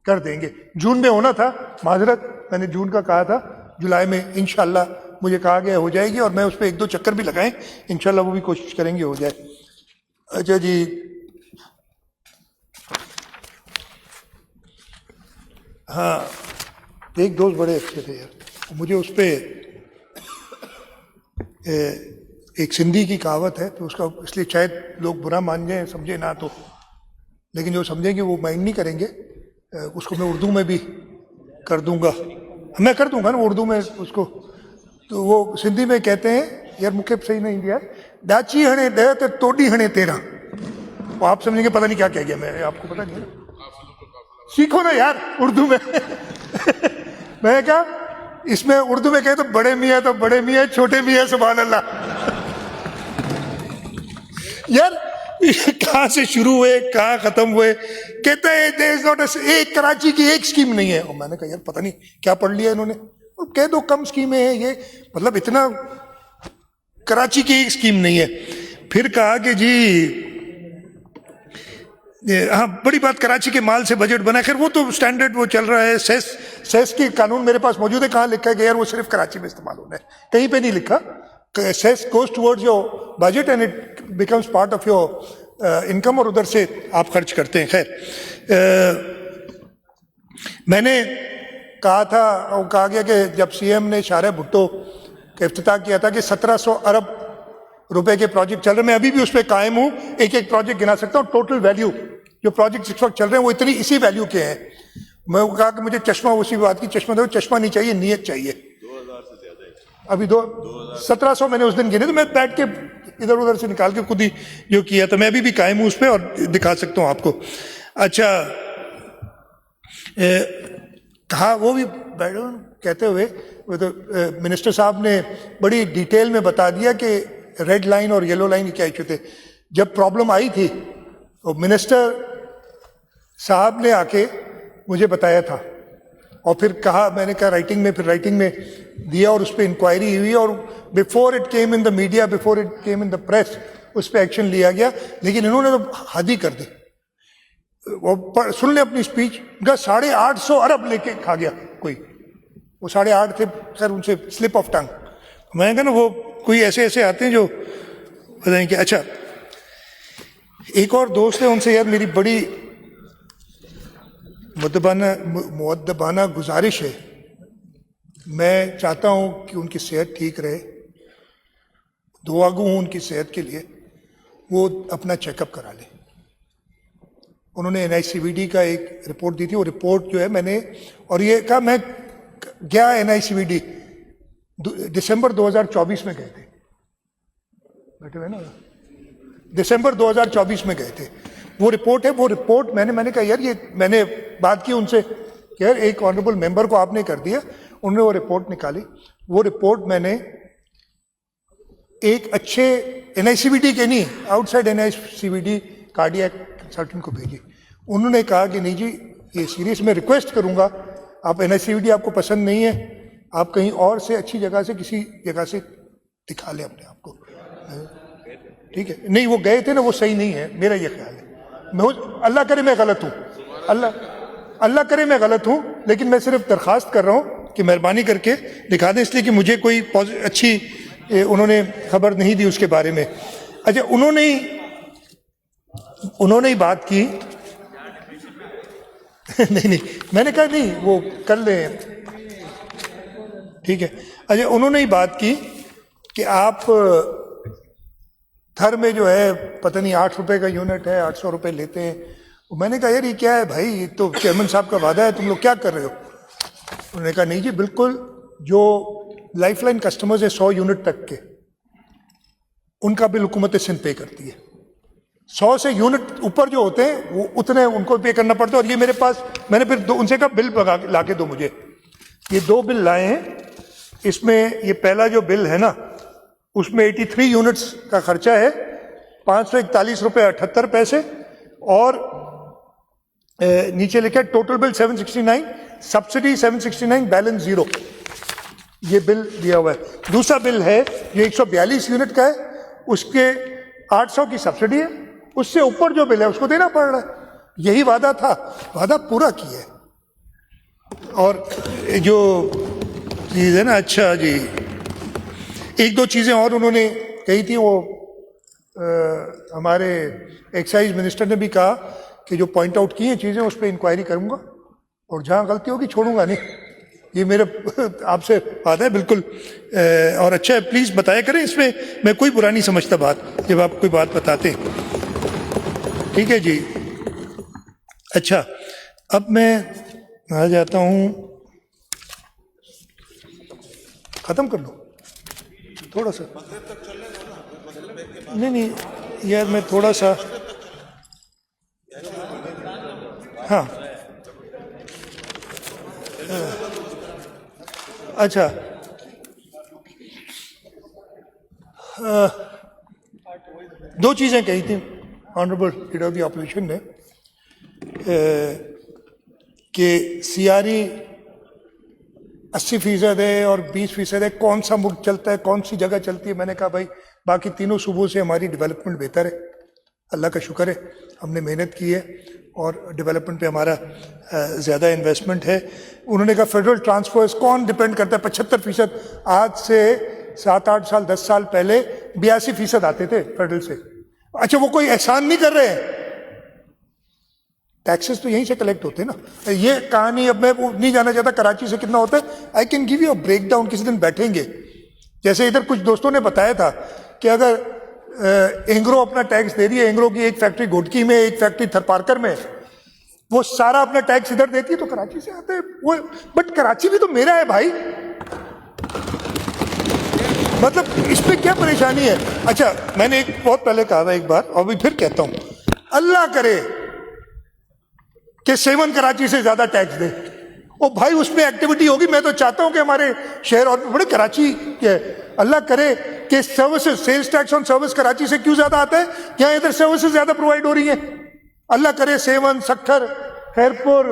कर देंगे। जून में होना था, माजरत, मैंने जून का कहा था, जुलाई में इंशाल्लाह मुझे कहा गया हो जाएगी और मैं उस पर 1-2 चक्कर भी लगाएं, इंशाल्लाह वो भी कोशिश करेंगे हो जाए। अच्छा जी, हाँ, एक दोस्त बड़े अच्छे थे यार, मुझे उस पर एक सिंधी की कहावत है तो उसका, इसलिए शायद लोग बुरा मान जाए, समझे ना तो, लेकिन जो समझेंगे वो माइंड नहीं करेंगे, उसको मैं उर्दू में भी कर दूंगा, मैं कर दूंगा ना उर्दू में उसको। तो वो सिंधी में कहते हैं, यार मुख्य सही नहीं दिया, डाची हणे दे तो तोड़ी हणे तेरा। वो आप समझेंगे पता नहीं क्या कह गया मैं, आपको पता नहीं है, सीखो ना यार उर्दू में। मैं क्या, इसमें उर्दू में कहे तो बड़े मियाँ तो बड़े मियाँ, छोटे मियाँ सुभान अल्लाह। यार कहाँ से शुरू हुए कहाँ खत्म हुए, कहते हैं देयर इज नॉट एक कराची की एक स्कीम नहीं है। और मैंने कहा यार पता नहीं क्या पढ़ लिया इन्होंने, और कह दो कम स्कीमें हैं ये, मतलब इतना कराची की एक स्कीम नहीं है। फिर कहा कि जी हाँ, बड़ी बात, कराची के माल से बजट बना, खैर वो तो स्टैंडर्ड वो चल रहा है। सेस की कानून मेरे पास मौजूद है, कहाँ लिखा है कि यार वो सिर्फ कराची में इस्तेमाल होना है, कहीं पे नहीं लिखा। Cess goes towards your budget and it becomes part of your income, और उधर से आप खर्च करते हैं। खैर मैंने कहा था, और कहा गया कि जब सीएम ने शाहरा भुट्टो का इफ्तिताह किया था कि 1700 अरब रुपए के प्रोजेक्ट चल रहे, मैं अभी भी उस पर कायम हूं, एक एक प्रोजेक्ट गिना सकता हूं। टोटल वैल्यू जो प्रोजेक्ट इस वक्त चल रहे हैं वो इतनी इसी वैल्यू के हैं। मैं कहा कि मुझे चश्मा, उसी बात की चश्मा दो, चश्मा नहीं चाहिए, नीयत चाहिए। 2000 से ज्यादा है। अभी 1700 मैंने उस दिन गिने, तो मैं बैठ के इधर उधर से निकाल के खुद ही जो किया, तो मैं अभी भी कायम हूं उस पर और दिखा सकता हूं आपको। अच्छा, कहा वो भी कहते हुए वो तो मिनिस्टर साहब ने बड़ी डिटेल में बता दिया कि रेड लाइन और येलो लाइन क्या इशू थे। जब प्रॉब्लम आई थी तो मिनिस्टर साहब ने आके मुझे बताया था, और फिर कहा, मैंने कहा राइटिंग में, फिर राइटिंग में दिया और उस पर इंक्वायरी हुई, और before it came in the media, before it came in the press, उस पर एक्शन लिया गया। लेकिन इन्होंने तो हद ही कर दी। वो सुन ले अपनी स्पीच, उनका 850 अरब लेके खा गया कोई, वो 8.5 थे, खैर उनसे स्लिप ऑफ टंग। मैंने कहा ना वो कोई ऐसे ऐसे आते हैं जो बताएं कि। अच्छा, एक और दोस्त है, उनसे यार मेरी बड़ी मुअद्दबाना गुजारिश है, मैं चाहता हूं कि उनकी सेहत ठीक रहे, दुआगू हूं उनकी सेहत के लिए, वो अपना चेकअप करा ले। उन्होंने NICVD का एक रिपोर्ट दी थी, वो रिपोर्ट जो है मैंने, और ये कहा मैं गया NICVD दिसंबर 2024 में गए थे, बैठे हुए ना, दिसंबर 2024 में गए थे। वो रिपोर्ट है, वो रिपोर्ट मैंने कहा यार ये, मैंने बात की उनसे कि यार एक ऑनरेबल मेंबर को आपने कर दिया, उन्होंने वो रिपोर्ट निकाली। वो रिपोर्ट मैंने एक अच्छे NICVD के नहीं, आउटसाइड NICVD कार्डियक कंसल्टेंट को भेजी। उन्होंने कहा कि नहीं जी ये सीरियस, मैं रिक्वेस्ट करूंगा, आप NICVD आपको पसंद नहीं है, आप कहीं और से अच्छी जगह से, किसी जगह से दिखा लें अपने आप को, ठीक है। नहीं वो गए थे ना, वो सही नहीं है, मेरा ये ख्याल है। मैं अल्लाह करे मैं गलत हूँ, अल्लाह करे मैं गलत हूँ, लेकिन मैं सिर्फ दरखास्त कर रहा हूँ कि मेहरबानी करके दिखा दें, इसलिए कि मुझे कोई अच्छी उन्होंने खबर नहीं दी उसके बारे में। अच्छा, उन्होंने ही बात की। नहीं मैंने कहा नहीं वो कर ले, ठीक है। अच्छा, उन्होंने ही बात की कि आप थर में जो है पता नहीं 8 रुपए का यूनिट है, 800 रुपए लेते हैं। मैंने कहा यार ये क्या है भाई, ये तो चेयरमैन साहब का वादा है, तुम लोग क्या कर रहे हो। उन्होंने कहा नहीं जी बिल्कुल, जो लाइफलाइन कस्टमर्स है 100 यूनिट तक के, उनका बिल हुकूमत सिंध पे करती है। 100 से यूनिट ऊपर जो होते हैं वो उतने उनको पे करना पड़ता है। और ये मेरे पास, मैंने फिर उनसे कहा बिल ला के दो मुझे, ये 2 बिल लाए हैं, इसमें ये पहला जो बिल है ना, उसमें 83 यूनिट्स का खर्चा है, 541 रुपये 78 पैसे, और नीचे लिखा है टोटल बिल 769, सब्सिडी 769, बैलेंस 0। ये बिल दिया हुआ है। दूसरा बिल है जो 142 यूनिट का है, उसके 800 की सब्सिडी है, उससे ऊपर जो बिल है उसको देना पड़ रहा है। यही वादा था, वादा पूरा किया है। और जो चीज है ना, अच्छा जी, एक दो चीजें और उन्होंने कही थी, वो हमारे एक्साइज मिनिस्टर ने भी कहा कि जो पॉइंट आउट की हैं चीजें उस पर इंक्वायरी करूंगा, और जहां गलती होगी छोड़ूंगा नहीं। ये मेरे आपसे वादा है बिल्कुल। और अच्छा है, प्लीज बताया करें, इसमें मैं कोई बुरा नहीं समझता बात, जब आप कोई बात बताते हैं। ठीक है जी। अच्छा, अब मैं आ जाता हूं, खत्म कर लो थोड़ा सा। नहीं यार, मैं थोड़ा सा, हाँ अच्छा, दो चीजें कही थी honourable leader of the opposition ने, कि सीआरई 80% है और 20% है, कौन सा मुल्क चलता है, कौन सी जगह चलती है। मैंने कहा भाई बाकी तीनों सूबों से हमारी डेवलपमेंट बेहतर है, अल्लाह का शुक्र है, हमने मेहनत की है और डेवलपमेंट पे हमारा ज़्यादा इन्वेस्टमेंट है। उन्होंने कहा फेडरल ट्रांसफर्स कौन डिपेंड करता है, 75%। आज से 7-8 साल 10 साल पहले 82% आते थे फेडरल से। अच्छा, वो कोई एहसान नहीं कर रहे हैं, टैक्सेस तो यहीं से कलेक्ट होते हैं ना। ये कहानी अब मैं वो नहीं जाना चाहता कराची से कितना होता है, I can give you a break down, किसी दिन बैठेंगे। जैसे इधर कुछ दोस्तों ने बताया था कि अगर एंग्रो अपना टैक्स दे रही है, एंग्रो की एक फैक्ट्री घोटकी में, एक फैक्ट्री थरपारकर में, वो सारा अपना टैक्स इधर देती है तो कराची से आता है वो। बट कराची भी तो मेरा है भाई, मतलब इसमें क्या परेशानी है। अच्छा, मैंने एक बहुत पहले कहा था एक बार, और भी फिर कहता हूं, अल्लाह करे कि सेवन कराची से ज्यादा टैक्स दे। ओ भाई, उसमें एक्टिविटी होगी। मैं तो चाहता हूं कि हमारे शहर और बड़े कराची के, अल्लाह करे कि services, sales tax on service Karachi से क्यों ज्यादा आता है, यहाँ इधर सर्विसेज ज्यादा प्रोवाइड हो रही हैं। अल्लाह करे सेवन, सक्खर, खैरपुर,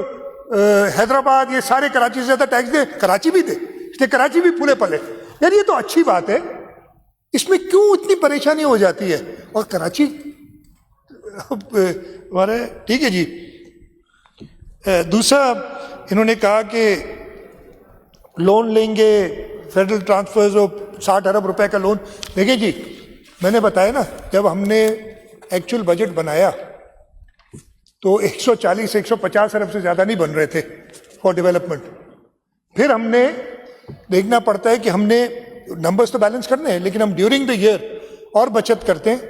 हैदराबाद, ये सारे कराची से ज्यादा टैक्स दे, कराची भी दे, इसलिए कराची भी फूले पले। यार ये तो अच्छी बात है, इसमें क्यों इतनी परेशानी हो जाती है। और कराची हमारे, ठीक है जी। दूसरा इन्होंने कहा कि लोन लेंगे फेडरल ट्रांसफर्स और 60 अरब रुपए का लोन। देखिए जी, मैंने बताया ना, जब हमने एक्चुअल बजट बनाया तो 140-150 अरब से ज्यादा नहीं बन रहे थे फॉर डेवलपमेंट। फिर हमने देखना पड़ता है कि हमने नंबर्स तो बैलेंस करने हैं, लेकिन हम ड्यूरिंग द ईयर और बचत करते हैं,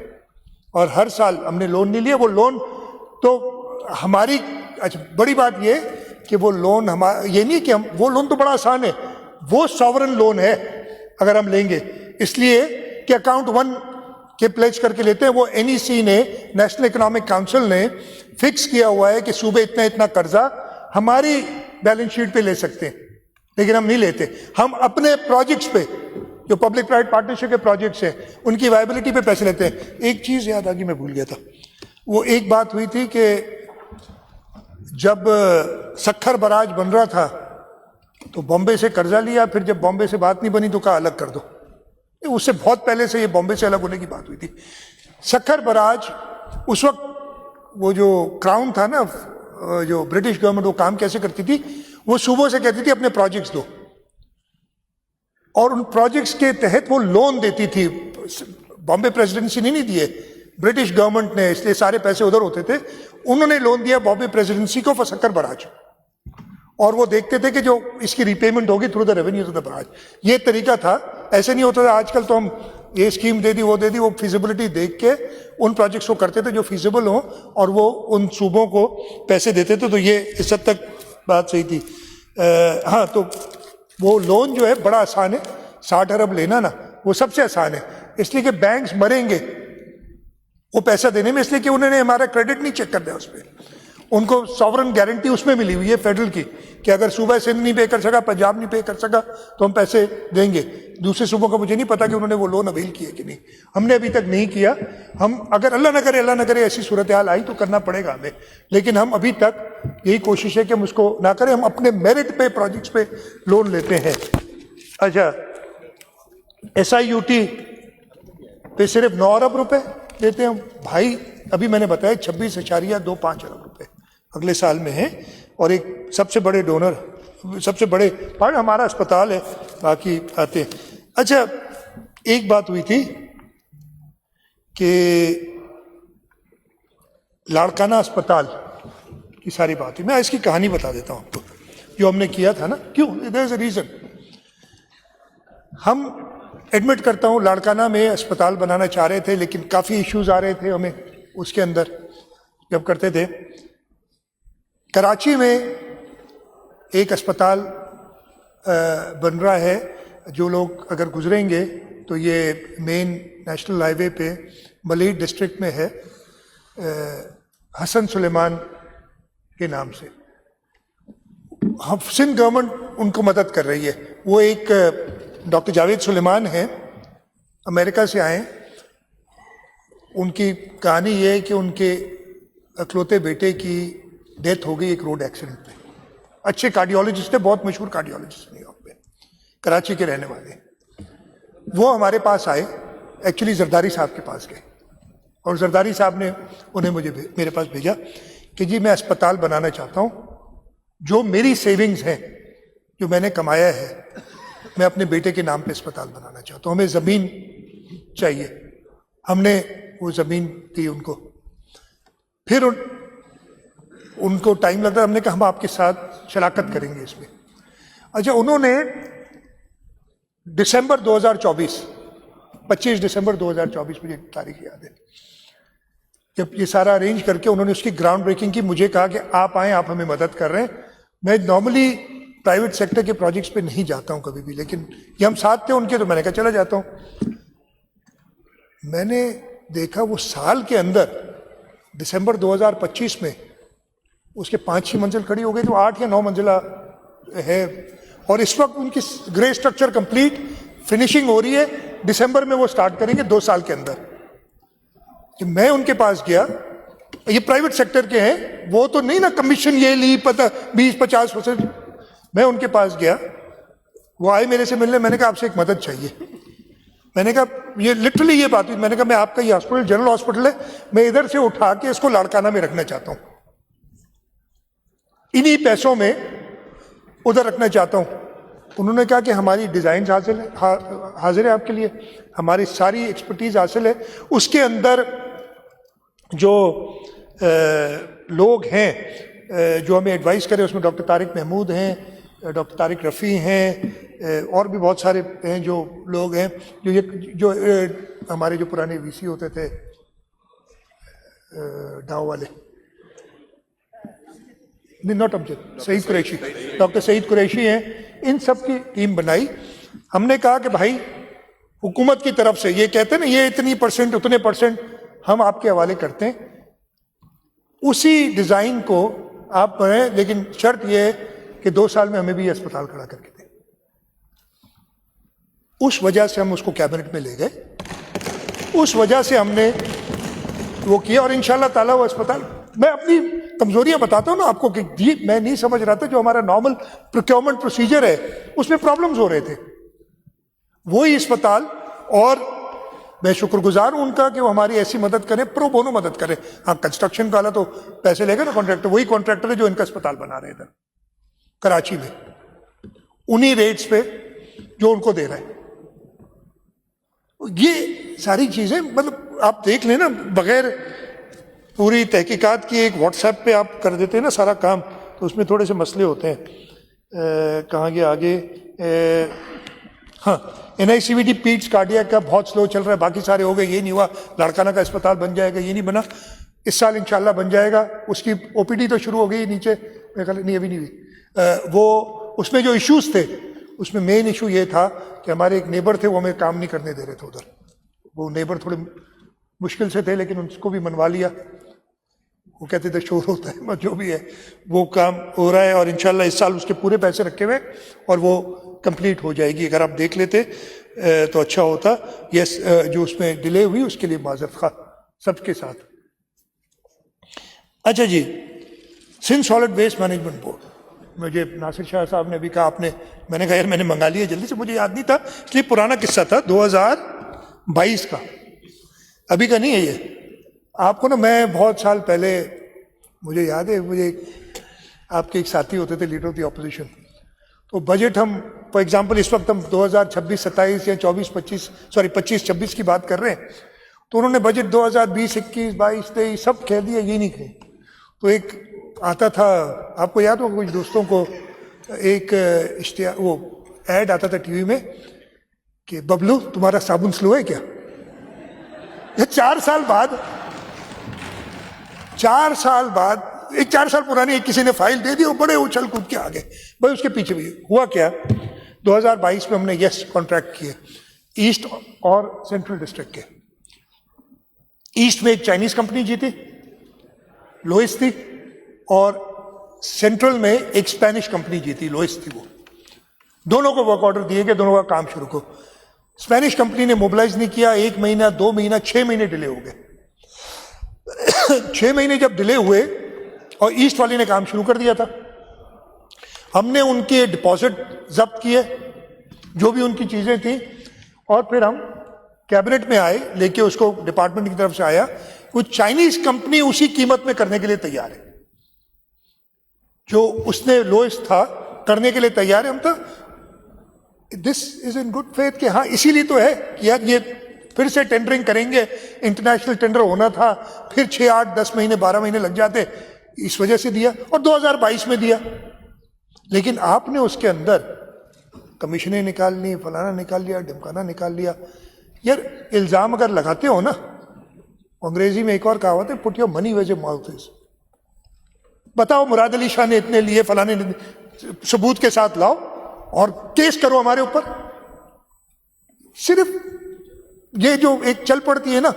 और हर साल हमने लोन नहीं लिया। वो लोन तो हमारी, अच्छा बड़ी बात ये कि वो लोन हमारा, ये नहीं कि हम, वो लोन तो बड़ा आसान है, वो सॉवरन लोन है अगर हम लेंगे, इसलिए कि अकाउंट 1 के प्लेज करके लेते हैं। वो NEC ने, नेशनल इकोनॉमिक काउंसिल ने फिक्स किया हुआ है कि सूबे इतना इतना कर्जा हमारी बैलेंस शीट पे ले सकते हैं, लेकिन हम नहीं लेते। हम अपने प्रोजेक्ट्स पे, जो पब्लिक प्राइवेट पार्टनरशिप के प्रोजेक्ट्स हैं, उनकी वायबिलिटी पे पैसे लेते हैं। एक चीज याद आ गई, मैं भूल गया था। वो एक बात हुई थी कि जब सक्खर बराज बन रहा था तो बॉम्बे से कर्जा लिया, फिर जब बॉम्बे से बात नहीं बनी तो कहा अलग कर दो। उससे बहुत पहले से ये बॉम्बे से अलग होने की बात हुई थी। सक्खर बराज उस वक्त, वो जो क्राउन था ना, जो ब्रिटिश गवर्नमेंट, वो काम कैसे करती थी, वो सूबों से कहती थी अपने प्रोजेक्ट्स दो, और उन प्रोजेक्ट्स के तहत वो लोन देती थी। बॉम्बे प्रेसिडेंसी ने नहीं दिए, ब्रिटिश गवर्नमेंट ने, इसलिए सारे पैसे उधर होते थे। उन्होंने लोन दिया बॉम्बे प्रेसिडेंसी को फॉर सक्खर बराज, और वो देखते थे कि जो इसकी रिपेमेंट होगी through the revenue of the barrage. ये तरीका था, ऐसे नहीं होता था आजकल तो हम ये स्कीम दे दी, वो दे दी। वो फिजिबिलिटी देख के उन प्रोजेक्ट्स को करते थे जो फिजिबल हो, और वो उन सूबों को पैसे देते थे। तो ये इस हद तक बात सही थी। हाँ, तो वो लोन जो है बड़ा आसान है, 60 अरब लेना ना, वो सबसे आसान है, इसलिए कि बैंक्स मरेंगे वो पैसा देने में, इसलिए कि उन्होंने हमारा क्रेडिट नहीं चेक कर दिया उस पर। उनको सॉवरन गारंटी उसमें मिली हुई है फेडरल की कि अगर सूबा सिंध नहीं पे कर सका, पंजाब नहीं पे कर सका, तो हम पैसे देंगे। दूसरे सूबों का मुझे नहीं पता कि उन्होंने वो लोन अवेल किया कि नहीं, हमने अभी तक नहीं किया। हम अगर अल्लाह ना करे ऐसी सूरत हाल आई तो करना पड़ेगा हमें, लेकिन हम अभी तक यही कोशिश है कि हम उसको ना करें। हम अपने मेरिट पे प्रोजेक्ट्स पे लोन लेते हैं। अच्छा, SIUT पे सिर्फ 9 अरब रुपए देते हैं भाई। अभी मैंने बताया 26.25 अरब रुपए अगले साल में है, और एक सबसे बड़े डोनर, सबसे बड़े पार्ट हमारा अस्पताल है, बाकी आते हैं। अच्छा, एक बात हुई थी कि लाड़काना अस्पताल की सारी बात हुई। मैं इसकी कहानी बता देता हूं आपको, जो हमने किया था ना। क्यों, देयर इज अ रीजन। हम एडमिट करता हूं, लाड़काना में अस्पताल बनाना चाह रहे थे, लेकिन काफ़ी इश्यूज आ रहे थे हमें उसके अंदर जब करते थे। कराची में एक अस्पताल बन रहा है, जो लोग अगर गुजरेंगे तो ये मेन नेशनल हाईवे पे मलीर डिस्ट्रिक्ट में है, हसन सुलेमान के नाम से। सिंध गवर्नमेंट उनको मदद कर रही है। वो एक डॉक्टर जावेद सुलेमान हैं, अमेरिका से आए। उनकी कहानी ये है कि उनके अकलौते बेटे की डेथ हो गई एक रोड एक्सीडेंट में। अच्छे कार्डियोलॉजिस्ट थे, बहुत मशहूर कार्डियोलॉजिस्ट न्यूयॉर्क में, कराची के रहने वाले। वो हमारे पास आए, एक्चुअली जरदारी साहब के पास गए, और जरदारी साहब ने उन्हें मेरे पास भेजा कि जी मैं अस्पताल बनाना चाहता हूँ, जो मेरी सेविंग्स हैं, जो मैंने कमाया है, मैं अपने बेटे के नाम पे अस्पताल बनाना चाहता हूँ, हमें ज़मीन चाहिए। हमने वो ज़मीन दी उनको। फिर उनको टाइम लगा, हमने कहा हम आपके साथ शराकत करेंगे इसमें। अच्छा, उन्होंने दिसंबर 2024, 25 दिसंबर 2024, मुझे तारीख याद है, जब ये सारा अरेंज करके उन्होंने उसकी ग्राउंड ब्रेकिंग की, मुझे कहा कि आप आएँ, आप हमें मदद कर रहे हैं। मैं नॉर्मली प्राइवेट सेक्टर के प्रोजेक्ट्स पे नहीं जाता हूं कभी भी, लेकिन ये हम साथ थे उनके, तो मैंने कहा चला जाता हूं। मैंने देखा वो साल के अंदर दिसंबर 2025 में उसके 5-6 मंजिल खड़ी हो गई, तो 8 या 9 मंजिला है, और इस वक्त उनकी ग्रे स्ट्रक्चर कंप्लीट फिनिशिंग हो रही है। दिसंबर में वो स्टार्ट करेंगे 2 साल के अंदर। कि मैं उनके पास गया, ये प्राइवेट सेक्टर के हैं, वो तो नहीं ना कमीशन ये ली पता 20-50%। मैं उनके पास गया, वो आए मेरे से मिलने, मैंने कहा आपसे एक मदद चाहिए। मैंने कहा ये लिटरली ये बात हुई, मैंने कहा मैं आपका ये हॉस्पिटल जनरल हॉस्पिटल है, मैं इधर से उठा के इसको लाड़काना में रखना चाहता हूं, इन्हीं पैसों में उधर रखना चाहता हूं। उन्होंने कहा कि हमारी डिजाइन हाजिर है आपके लिए, हमारी सारी एक्सपर्टीज हासिल है। उसके अंदर जो लोग हैं जो हमें एडवाइस करें, उसमें डॉक्टर तारिक महमूद हैं, डॉक्टर तारिक रफ़ी हैं, और भी बहुत सारे हैं जो लोग हैं, जो हमारे जो पुराने VC होते थे डाव वाले, नॉट अमजद, सईद कुरैशी, डॉक्टर सईद कुरैशी हैं। इन सब की टीम बनाई। हमने कहा कि भाई हुकूमत की तरफ से ये कहते हैं ना, ये इतनी परसेंट उतने परसेंट हम आपके हवाले करते हैं, उसी डिजाइन को आप करें, लेकिन शर्त यह है कि 2 साल में हमें भी अस्पताल खड़ा करके दें। उस वजह से हम उसको कैबिनेट में ले गए, उस वजह से हमने वो किया, और इंशाल्लाह ताला वो अस्पताल, मैं अपनी कमजोरियां बताता हूं ना आपको कि मैं नहीं समझ रहा था, जो हमारा नॉर्मल प्रोक्योरमेंट प्रोसीजर है उसमें प्रॉब्लम्स हो रहे थे, वही अस्पताल। और मैं शुक्रगुजार हूं उनका कि वो हमारी ऐसी मदद करें, प्रो बोनो मदद करें। हाँ, कंस्ट्रक्शन वाला तो पैसे लेगा ना कॉन्ट्रैक्टर, वही कॉन्ट्रैक्टर है जो इनका अस्पताल बना रहे थे कराची में, उन्हीं रेट्स पे जो उनको दे रहा है। ये सारी चीजें मतलब आप देख लेना, बगैर पूरी तहकीकात की एक व्हाट्सएप पे आप कर देते हैं ना सारा काम, तो उसमें थोड़े से मसले होते हैं। कहाँ गया आगे? हाँ, NICVD पीट्स कार्डिया का बहुत स्लो चल रहा है, बाकी सारे हो गए, ये नहीं हुआ। लाड़काना का अस्पताल बन जाएगा, ये नहीं बना, इस साल इंशाल्लाह बन जाएगा। उसकी OPD तो शुरू हो गई नीचे, मेरे ख्याल नहीं अभी नहीं हुई। वो उसमें जो इश्यूज थे, उसमें मेन इशू ये था कि हमारे एक नेबर थे, वो हमें काम नहीं करने दे रहे थे उधर। वो नेबर थोड़े मुश्किल से थे, लेकिन उसको भी मनवा लिया। वो कहते थे शोर होता है, मत जो भी है वो काम हो रहा है और इंशाल्लाह इस साल उसके पूरे पैसे रखे हुए और वो कंप्लीट हो जाएगी। अगर आप देख लेते तो अच्छा होता। यस, जो उसमें डिले हुई उसके लिए माजरत खा सबके साथ। अच्छा जी, Sindh solid waste management board, मुझे नासिर शाह साहब ने भी कहा आपने, मैंने कहा यार मैंने मंगा लिया जल्दी से, मुझे याद नहीं था, इसलिए पुराना किस्सा था 2022 का, अभी का नहीं है ये। आपको ना मैं बहुत साल पहले, मुझे याद है, मुझे आपके एक साथी होते थे लीडर ऑफ द ऑपोजिशन, तो बजट हम फॉर एग्जांपल इस वक्त हम 2026-27 या 25-26 की बात कर रहे हैं, तो उन्होंने बजट 2020, 21, 22, 23 सब कह दिया, ये नहीं कहे। तो एक आता था, आपको याद होगा कुछ दोस्तों को, एक वो ऐड आता था टीवी में कि बबलू तुम्हारा साबुन स्लो है क्या। ये 4 साल बाद एक 4 साल पुरानी एक किसी ने फाइल दे दी और बड़े उछल कूद के आ गए। भाई उसके पीछे भी हुआ क्या, 2022 में हमने यस कॉन्ट्रैक्ट किए ईस्ट और सेंट्रल डिस्ट्रिक्ट के। ईस्ट में एक चाइनीज कंपनी जीती, लोइस थी, और सेंट्रल में एक स्पेनिश कंपनी जीती, लोइस थी वो। दोनों को वर्क ऑर्डर दिए गए, दोनों का काम शुरू को। स्पेनिश कंपनी ने मोबिलाइज नहीं किया, 1 महीना 2 महीना 6 महीने डिले हो गए। 6 महीने जब डिले हुए और ईस्ट वाले ने काम शुरू कर दिया था, हमने उनके डिपॉजिट जब्त किए, जो भी उनकी चीजें थी, और फिर हम कैबिनेट में आए लेके, उसको डिपार्टमेंट की तरफ से आया, कुछ चाइनीज कंपनी उसी कीमत में करने के लिए तैयार है जो उसने लोएस्ट था, करने के लिए तैयार है। हम तो this is in good faith कि हाँ इसीलिए तो है कि यार ये फिर से टेंडरिंग करेंगे, इंटरनेशनल टेंडर होना था, फिर 6, 8, 10 महीने 12 महीने लग जाते, इस वजह से दिया, और 2022 में दिया। लेकिन आपने उसके अंदर कमीशनें निकाल ली, फलाना निकाल लिया, ढिमकाना निकाल लिया। यार इल्जाम अगर लगाते हो ना, अंग्रेजी में एक और कहावत है, put your money where your mouth is. बताओ मुराद अली शाह ने इतने लिए, फलाने ने, सबूत के साथ लाओ और केस करो हमारे ऊपर। सिर्फ ये जो एक चल पड़ती है ना,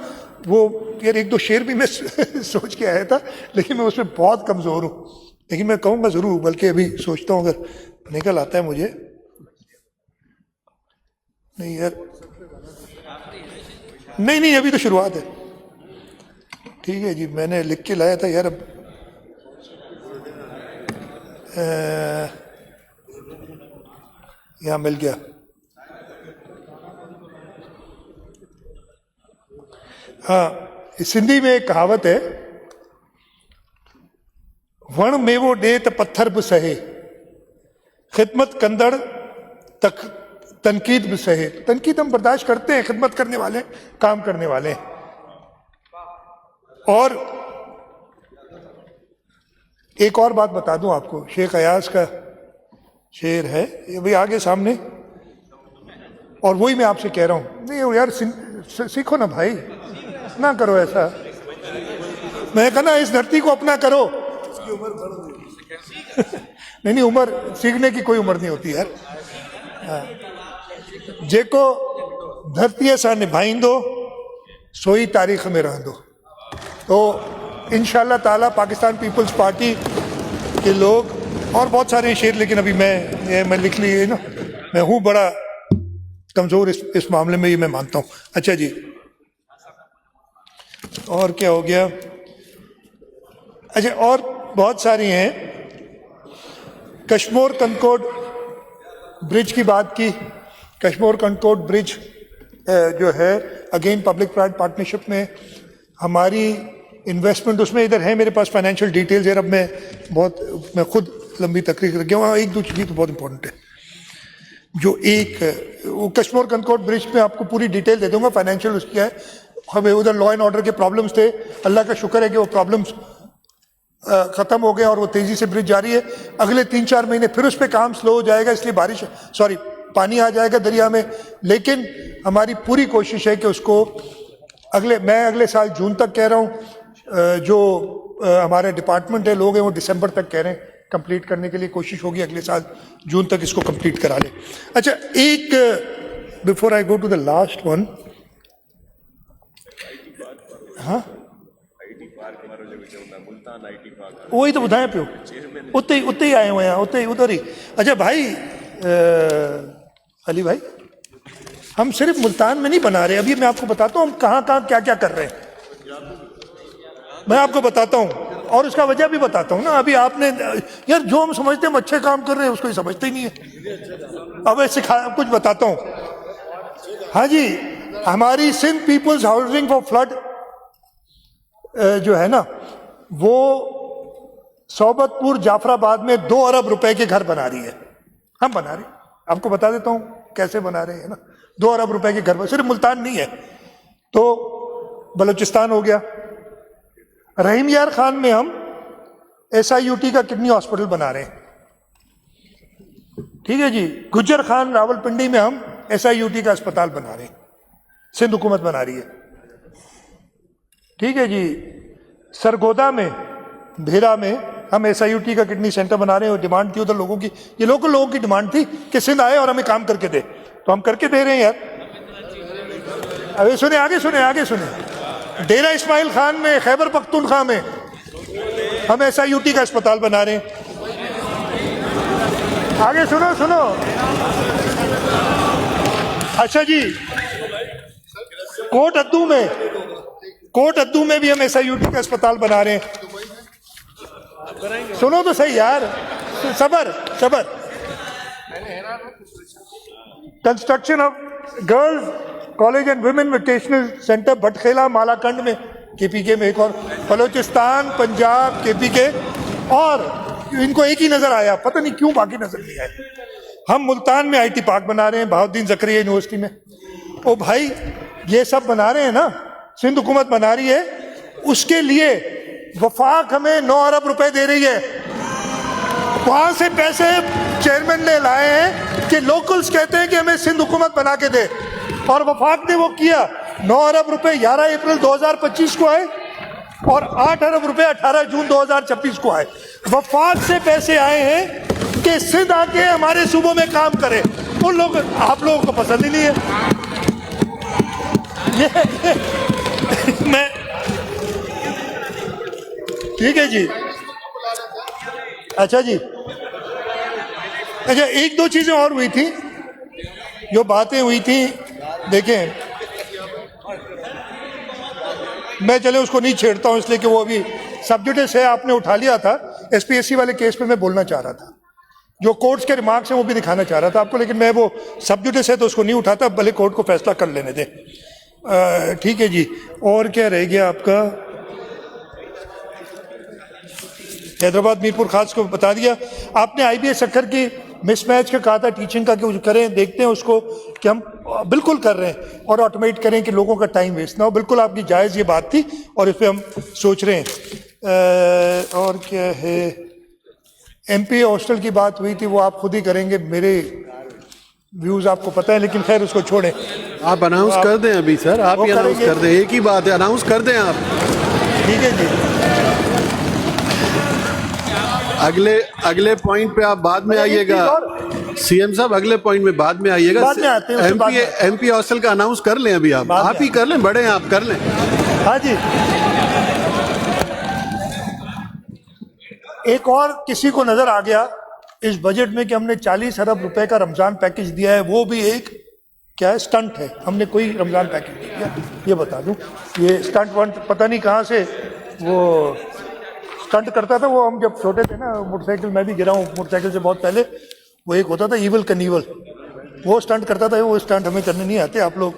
वो यार 1-2 शेर भी मैं सोच के आया था, लेकिन मैं उसमें बहुत कमजोर हूं, लेकिन मैं कहूंगा जरूर, बल्कि अभी सोचता हूं अगर निकल आता है मुझे। नहीं यार, नहीं अभी तो शुरुआत है। ठीक है जी, मैंने लिख के लाया था यार, अब यहां मिल गया। हाँ, सिंधी में एक कहावत है, वण मेवो डे त पत्थर भी सहे, खिदमत कंदड़ तक तनकीद भी सहे। तनकीद हम बर्दाश्त करते हैं, खिदमत करने वाले, काम करने वाले हैं। और एक और बात बता दूं आपको, शेख अयाज का शेर है, ये भी आगे सामने, और वही मैं आपसे कह रहा हूं। नहीं यार सीखो ना भाई, ना करो ऐसा। मैं कहना इस धरती को अपना करो। नहीं उम्र, सीखने की कोई उम्र नहीं होती यार। जेको धरती सा निभाइंदो सोई तारीख में रहंदो। तो इंशाल्लाह ताला पाकिस्तान पीपल्स पार्टी के लोग, और बहुत सारे शेर, लेकिन अभी मैं लिख लिए ना, मैं हूं बड़ा कमजोर इस मामले में, ये मैं मानता हूं। अच्छा जी, और क्या हो गया? अच्छा, और बहुत सारी हैं। कश्मीर कनकोट ब्रिज की बात की। कश्मीर कनकोट ब्रिज जो है, अगेन पब्लिक प्राइवेट पार्टनरशिप में हमारी इन्वेस्टमेंट उसमें इधर है मेरे पास फाइनेंशियल डिटेल्स है। अब मैं खुद लंबी तकरीर कर गया हूँ। एक दो चीज़ तो बहुत इंपॉर्टेंट है, जो एक वो कश्मीर कनकोट ब्रिज में आपको पूरी डिटेल दे दूंगा, फाइनेंशियल उसकी है। हमें उधर लॉ एंड ऑर्डर के प्रॉब्लम्स थे, अल्लाह का शुक्र है कि वो प्रॉब्लम्स खत्म हो गए और वो तेजी से ब्रिज जारी है। अगले 3-4 महीने फिर उस पर काम स्लो हो जाएगा, इसलिए पानी आ जाएगा दरिया में। लेकिन हमारी पूरी कोशिश है कि उसको मैं अगले साल जून तक कह रहा हूँ, जो हमारे डिपार्टमेंट है लोग हैं वो दिसंबर तक कह रहे हैं कंप्लीट करने के लिए। कोशिश होगी अगले साल जून तक इसको कंप्लीट करा ले। अच्छा, एक before I go to the last one, हाँ मारो जो विषय होता है मुल्तान आईटी पार्क वही तो बुधाए पियो उतने ही आए हुए हैं उधर ही। अच्छा भाई अली भाई, हम सिर्फ मुल्तान में नहीं बना रहे, अभी मैं आपको बताता हूँ हम कहाँ क्या क्या कर रहे हैं। मैं आपको बताता हूँ और उसका वजह भी बताता हूँ ना। अभी आपने यार जो हम समझते हैं हम अच्छे काम कर रहे हैं उसको ही समझते ही नहीं है। अब मैं कुछ बताता हूँ। हाँ जी, हमारी Sindh peoples housing for flood जो है ना, वो सोबतपुर जाफराबाद में 2 अरब रुपए के घर बना रही है। हम बना रहे, आपको बता देता हूं कैसे बना रहे हैं ना। 2 अरब रुपए के घर, सिर्फ मुल्तान नहीं है तो बलूचिस्तान हो गया। रहीम यार खान में हम SIUT का किडनी हॉस्पिटल बना रहे हैं, ठीक है जी। गुज्जर खान रावलपिंडी में हम SIUT का अस्पताल बना रहे हैं, सिंध हुकूमत बना रही है, ठीक है जी। सरगोदा में भेरा में हम SIUT का किडनी सेंटर बना रहे हैं। डिमांड थी उधर लोगों की, ये लोकल लोगों की डिमांड थी कि सिंध आए और हमें काम करके दे, तो हम करके दे रहे हैं यार। अभी सुने, आगे सुने। डेरा इस्माइल खान में खैबर पख्तूनख्वा में हम SIUT का अस्पताल बना रहे हैं। आगे सुनो। अच्छा जी, कोट अद्दू में भी हम SIUT का अस्पताल बना रहे हैं। सुनो तो सही यार, सबर। Construction of girls college and women vocational centre Bhatkhela Malakand में, KPK में एक और, बलूचिस्तान, पंजाब, KPK, और इनको एक ही नजर आया, पता नहीं क्यों बाकी नजर नहीं आए। हम मुल्तान में IT पार्क बना रहे हैं, बहाउद्दीन ज़करिया यूनिवर्सिटी में। ओ भाई, ये सब बना रहे हैं ना, सिंध हुकूमत बना रही है, उसके लिए वफाक हमें 9 अरब रुपए दे रही है। वहां से पैसे चेयरमैन ने लाए हैं कि लोकल्स कहते हैं कि हमें सिंध हुकूमत बना के दे, और वफाक ने वो किया। 9 अरब रुपए 11 अप्रैल 2025 को आए और 8 अरब रुपए 18 जून 2026 को आए। वफाक से पैसे आए हैं कि सिंध आके हमारे सूबों में काम करे। उन लोग, आप लोगों को पसंद ही नहीं है ये मैं, ठीक है जी। अच्छा जी, अच्छा, 1-2 चीजें और हुई थी, जो बातें हुई थी, देखें मैं चले उसको नहीं छेड़ता हूं इसलिए कि वो अभी सब्जुडिस है, आपने उठा लिया था। SPSC वाले केस पे मैं बोलना चाह रहा था, जो कोर्ट्स के रिमार्क्स हैं वो भी दिखाना चाह रहा था आपको, लेकिन मैं वो सब्जुडिस है तो उसको नहीं उठाता, भले कोर्ट को फैसला कर लेने दें, ठीक है जी। और क्या रह गया आपका? हैदराबाद मीरपुर खास को बता दिया आपने। IBS सक्कर की मिसमैच का कहा था, टीचिंग का कि करें, देखते हैं उसको कि हम बिल्कुल कर रहे हैं, और ऑटोमेट करें कि लोगों का टाइम वेस्ट ना हो। बिल्कुल आपकी जायज़ ये बात थी और इस पर हम सोच रहे हैं। और क्या है, MP हॉस्टल की बात हुई थी, वो आप खुद ही करेंगे, मेरे व्यूज आपको पता है, लेकिन खैर उसको छोड़ें। आप अनाउंस कर दें अभी सर, आप ही अनाउंस कर दें, एक ही बात है, अनाउंस कर दें आप, ठीक है जी। अगले पॉइंट पे आप बाद में आइएगा, CM साहब अगले पॉइंट में बाद में आइएगा। बाद में आते हैं, MP हॉस्टल का अनाउंस कर लें अभी, आप ही कर लें, बड़े हैं आप, कर लें। हाँ जी। एक और किसी को नजर आ गया इस बजट में कि हमने 40 अरब रुपए का रमजान पैकेज दिया है, वो भी एक क्या है, स्टंट है। हमने कोई रमजान पैकेज नहीं दिया, ये बता दूं। ये स्टंट पता नहीं कहाँ से वो स्टंट करता था। वो हम जब छोटे थे ना, मोटरसाइकिल, मैं भी गिरा हूँ मोटरसाइकिल से बहुत पहले, वो एक होता था ईवल कनीवल, वो स्टंट करता था। वो स्टंट हमें करने नहीं आते आप लोग।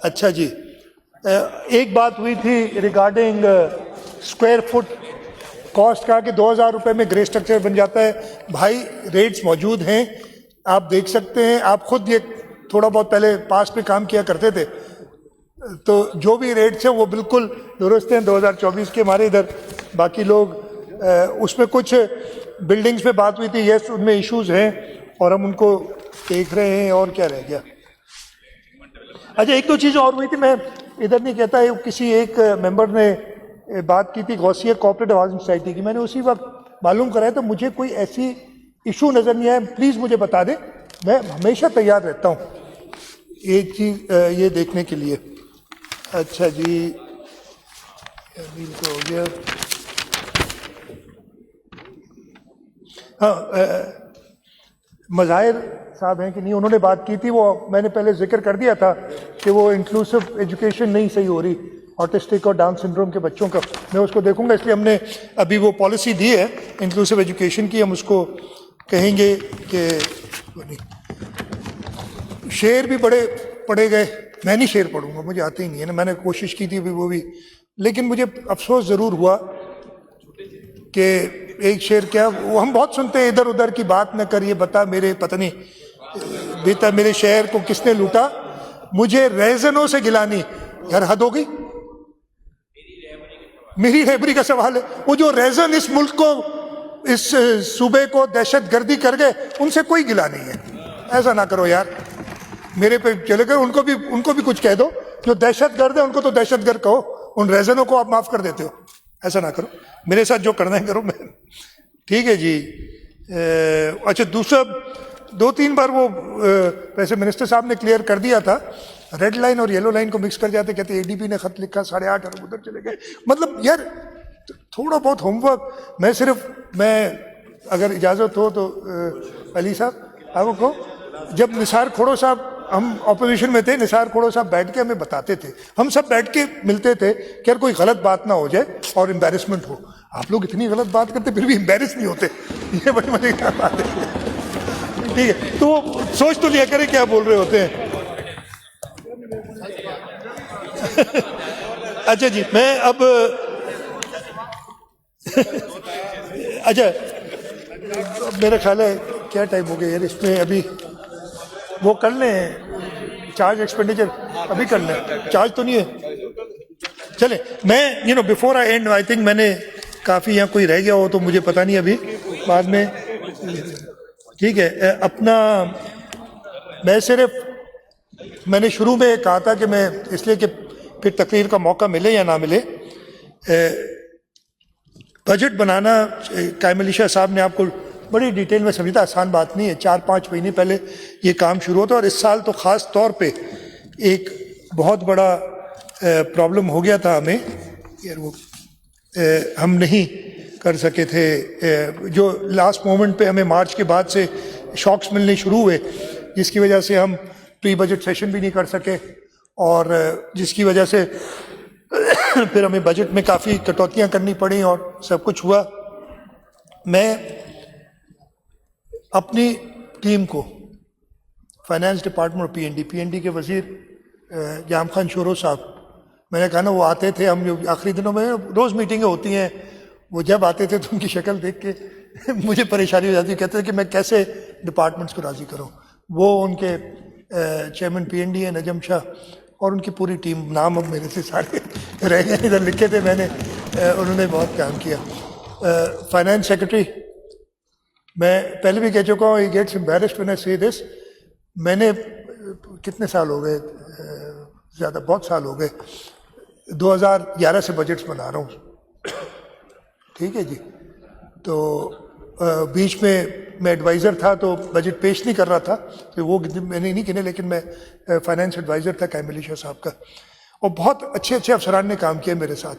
अच्छा जी, एक बात हुई थी रिगार्डिंग स्क्वायर फुट कॉस्ट का कि 2000 रुपए में ग्रे स्ट्रक्चर बन जाता है। भाई रेट्स मौजूद हैं, आप देख सकते हैं। आप खुद ये थोड़ा बहुत पहले पास पे काम किया करते थे, तो जो भी रेट्स हैं वो बिल्कुल दुरुस्त हैं 2024 के हमारे इधर। बाकी लोग उसमें कुछ बिल्डिंग्स पे बात हुई थी, यस उनमें इश्यूज हैं और हम उनको देख रहे हैं। और क्या रह गया? अच्छा, 1-2 चीज़ और हुई थी, मैं इधर नहीं कहता है, किसी एक मेंबर ने बात की थी गौसिया कोऑपरेटिव हाउसिंग सोसाइटी की। मैंने उसी वक्त मालूम कराया तो मुझे कोई ऐसी इशू नज़र नहीं आया। प्लीज़ मुझे बता दें, मैं हमेशा तैयार रहता हूँ एक चीज़ ये देखने के लिए। अच्छा जी, अमील तो हो गया। हाँ, मज़ाहिर साहब हैं कि नहीं, उन्होंने बात की थी, वो मैंने पहले जिक्र कर दिया था कि वो इंक्लूसिव एजुकेशन नहीं सही हो रही ऑटिस्टिक और डाउन सिंड्रोम के बच्चों का। मैं उसको देखूंगा, इसलिए हमने अभी वो पॉलिसी दी है इंक्लूसिव एजुकेशन की। हम उसको कहेंगे कि शेर भी बड़े पढ़े गए, मैं नहीं शेर पढ़ूंगा, मुझे आते ही नहीं है ना, मैंने कोशिश की थी वो भी, लेकिन मुझे अफसोस ज़रूर हुआ कि एक शेर क्या, वो हम बहुत सुनते हैं, इधर उधर की बात न कर, ये बता मेरे पता नहीं बेटा मेरे शहर को किसने लूटा, मुझे रैजनों से गिलानी। यार हद हो गई, मेरी रहबरी का सवाल है। वो जो रैजन इस मुल्क को, इस सूबे को दहशत गर्दी कर गए, उनसे कोई गिला नहीं है। ऐसा ना करो यार, मेरे पे चले गए, उनको भी कुछ कह दो। जो दहशत गर्द है उनको तो दहशत गर्द कहो, उन रैजनों को आप माफ कर देते हो। ऐसा ना करो, मेरे साथ जो करना है करो। मैं ठीक है जी। अच्छा, दूसरा 2-3 बार वो वैसे मिनिस्टर साहब ने क्लियर कर दिया था, रेड लाइन और येलो लाइन को मिक्स कर जाते, कहते एडीपी ने खत लिखा 8.5 अरब उधर चले गए। मतलब यार थोड़ा बहुत होमवर्क। मैं अगर इजाजत हो तो अली साहब आपको, जब निसार खोड़ो साहब, हम ऑपोजिशन में थे, निसार खोड़ो साहब बैठ के हमें बताते थे, हम सब बैठ के मिलते थे कि यार कोई गलत बात ना हो जाए और एम्बेरसमेंट हो। आप लोग इतनी गलत बात करते फिर भी एम्बेरस नहीं होते, ये बड़ी मजेदार बात है। ठीक है, तो सोच तो लिया करें क्या बोल रहे होते हैं। अच्छा जी, मैं अब अच्छा मेरा ख्याल है क्या टाइम हो गया यार, इसमें अभी वो कर लें चार्ज एक्सपेंडिचर, अभी कर लें, चार्ज तो नहीं है। चले, मैं before I and, I think मैंने काफ़ी, यहाँ कोई रह गया हो तो मुझे पता नहीं, अभी बाद में ठीक है। अपना मैंने शुरू में कहा था कि मैं इसलिए कि फिर तकरीर का मौका मिले या ना मिले, बजट बनाना कायम अली शाह साहब ने आपको बड़ी डिटेल में समझा, आसान बात नहीं है। 4-5 महीने पहले ये काम शुरू होता, और इस साल तो ख़ास तौर पे एक बहुत बड़ा प्रॉब्लम हो गया था हमें यार, वो हम नहीं कर सके थे, जो लास्ट मोमेंट पे हमें मार्च के बाद से शॉक्स मिलने शुरू हुए, जिसकी वजह से हम प्री बजट सेशन भी नहीं कर सके, और जिसकी वजह से फिर हमें बजट में काफ़ी कटौतियाँ करनी पड़ी और सब कुछ हुआ। मैं अपनी टीम को, फाइनेंस डिपार्टमेंट और पीएनडी के वजीर जाम खान शोरो साहब, मैंने कहा ना, वो आते थे, हम जो आखिरी दिनों में रोज़ मीटिंगें होती हैं, वो जब आते थे तो उनकी शक्ल देख के मुझे परेशानी हो जाती, कहते थे कि मैं कैसे डिपार्टमेंट्स को राज़ी करूं। वो उनके चेयरमैन पीएनडी है नजम शाह और उनकी पूरी टीम, नाम अब मेरे से सारे रह गए, इधर लिखे थे मैंने, उन्होंने बहुत काम किया। फाइनेंस सेक्रेटरी, मैं पहले भी कह चुका हूँ, he gets embarrassed when I say this, मैंने कितने साल हो गए, ज़्यादा बहुत साल हो गए, 2011 से बजट्स बना रहा हूँ, ठीक है जी। तो बीच में मैं एडवाइज़र था तो बजट पेश नहीं कर रहा था, तो वो मैंने नहीं गिने, लेकिन मैं फाइनेंस एडवाइज़र था कायम अली शाह साहब का, और बहुत अच्छे अच्छे अफसरान ने काम किया मेरे साथ।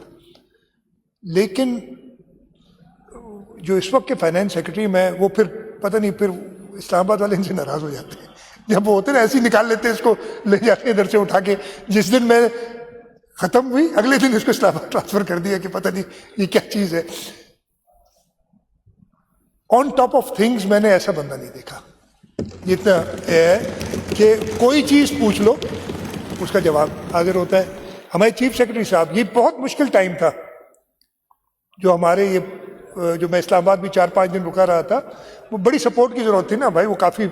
लेकिन जो इस वक्त के फाइनेंस सेक्रेटरी में, वो फिर पता नहीं, फिर इस्लामाबाद वाले इनसे नाराज़ हो जाते हैं, जब वो होते ना ऐसे ही निकाल लेते हैं, इसको ले जाते इधर से उठा के, जिस दिन मैं ख़त्म हुई अगले दिन इसको इस्लामाबाद ट्रांसफ़र कर दिया कि पता नहीं ये क्या चीज़ है। ऑन टॉप ऑफ थिंग्स मैंने ऐसा बंदा नहीं देखा, जितना है कि कोई चीज़ पूछ लो उसका जवाब हाजिर होता है। हमारे चीफ सेक्रेटरी साहब, ये बहुत मुश्किल टाइम था जो हमारे ये, जो मैं इस्लामाबाद भी 4-5 दिन रुका रहा था, वो बड़ी सपोर्ट की ज़रूरत थी ना भाई, वो काफ़ी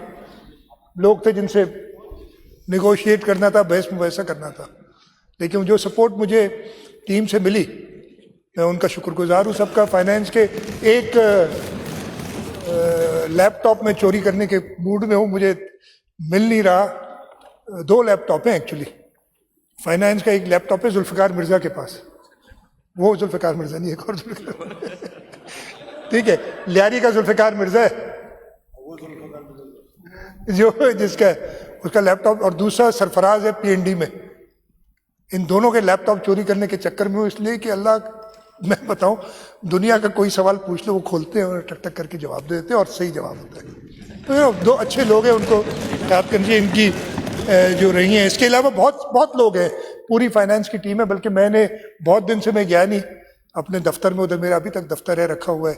लोग थे जिनसे निगोशिएट करना था, बहस मुबैसा करना था, लेकिन जो सपोर्ट मुझे टीम से मिली, मैं उनका शुक्रगुजार हूँ सबका। फाइनेंस के एक लैपटॉप में चोरी करने के मूड में हूँ, मुझे मिल नहीं रहा, 2 लैपटॉप हैं एक्चुअली। फाइनेंस का एक लैपटॉप है जुल्फ़िकार मिर्ज़ा के पास, वो जुल्फ़िकार मिर्ज़ा नहीं, एक और जुल्फ़िकार ठीक है, लियारी का जुल्फ़िकार मिर्ज़ा है जो जिसका उसका लैपटॉप, और दूसरा सरफराज है पीएनडी में, इन दोनों के लैपटॉप चोरी करने के चक्कर में हूँ, इसलिए कि अल्लाह, मैं बताऊं, दुनिया का कोई सवाल पूछ लो वो खोलते हैं और टक टक करके जवाब दे देते हैं और सही जवाब होता है। तो ये दो अच्छे लोग हैं, उनको याद करनी इनकी जो रही हैं। इसके अलावा बहुत लोग हैं, पूरी फाइनेंस की टीम है। बल्कि मैंने बहुत दिन से मैं गया नहीं अपने दफ्तर में, उधर मेरा अभी तक दफ्तर है, रखा हुआ है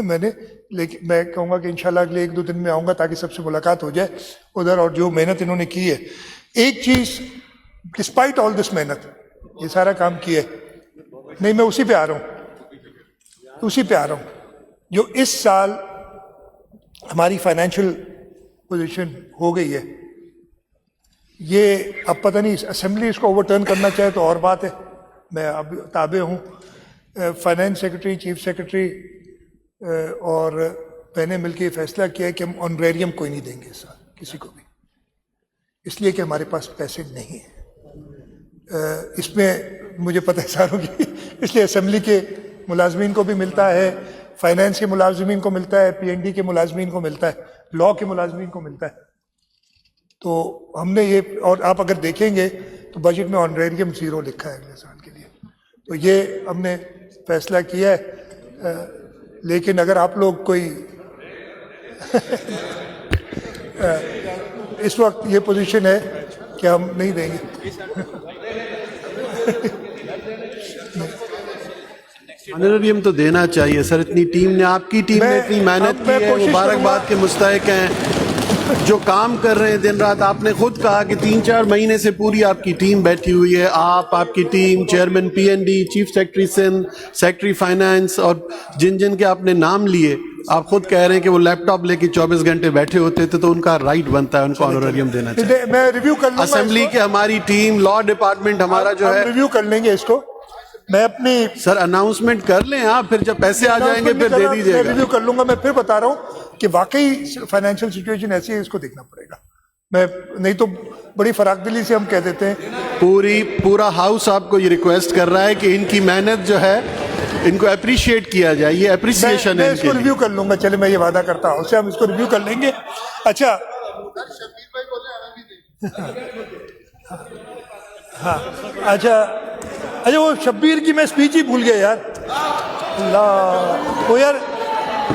मैंने। लेकिन मैं कहूँगा कि इंशाल्लाह अगले 1-2 दिन में आऊँगा ताकि सबसे मुलाकात हो जाए उधर, और जो मेहनत इन्होंने की है। एक चीज़, डिस्पाइट ऑल दिस मेहनत, ये सारा काम किया है, नहीं मैं उसी पे आ रहा हूँ, जो इस साल हमारी फाइनेंशियल पोजीशन हो गई है, ये अब पता नहीं असेंबली इसको ओवरटर्न करना चाहे तो और बात है, मैं अब ताबे हूँ। फाइनेंस सेक्रेटरी, चीफ सेक्रेटरी और मैंने मिलकर फैसला किया है कि हम ऑनरेरियम कोई नहीं देंगे इस साल किसी को भी, इसलिए कि हमारे पास पैसे नहीं है। इसमें मुझे पता है सारों की, इसलिए असेंबली के मुलाजमीन को भी मिलता है, फाइनेंस के मुलाजमीन को मिलता है, PND के मुलाजमीन को मिलता है, लॉ के मुलाजमीन को मिलता है। तो हमने ये, और आप अगर देखेंगे तो बजट में ऑनरेरियम 0 लिखा है अगले साल के लिए। तो ये हमने फैसला किया है। लेकिन अगर आप लोग कोई इस वक्त ये पोजीशन है कि हम नहीं देंगे। ऑनरेरियम तो देना चाहिए सर, इतनी टीम ने, आपकी टीम ने इतनी मेहनत की है, मुबारकबाद के मुस्तहिक हैं जो काम कर रहे हैं दिन रात। आपने खुद कहा कि 3-4 महीने से पूरी आपकी टीम बैठी हुई है, आप, आपकी team, chairman PND, chief secretary Sindh, secretary finance, और जिन के आपने नाम लिए, आप खुद कह रहे हैं कि वो लैपटॉप लेके 24 घंटे बैठे होते थे, तो उनका राइट बनता है उनको ऑनरेरियम देना चाहिए। मैं रिव्यू कर लूंगा, असेंबली की हमारी टीम, लॉ डिपार्टमेंट हमारा जो है, रिव्यू कर लेंगे इसको। मैं अपनी सर अनाउंसमेंट कर लें आप, फिर जब पैसे आ जाएंगे फिर दे दीजिएगा। मैं रिव्यू कर लूंगा। मैं फिर बता रहा हूँ कि वाकई फाइनेंशियल सिचुएशन ऐसी है, इसको देखना पड़ेगा। मैं नहीं तो बड़ी फराकदिली से हम कह देते हैं। पूरा हाउस आपको ये रिक्वेस्ट कर रहा है कि इनकी मेहनत जो है इनको अप्रिशिएट किया जाए, ये अप्रिसिएशन है। मैं इसको रिव्यू कर लूंगा, चले मैं ये वादा करता हूँ उससे, हम इसको रिव्यू कर लेंगे। अच्छा हाँ, अच्छा वो शब्बीर की मैं स्पीच ही भूल गया यार, अल्लाह वो यार।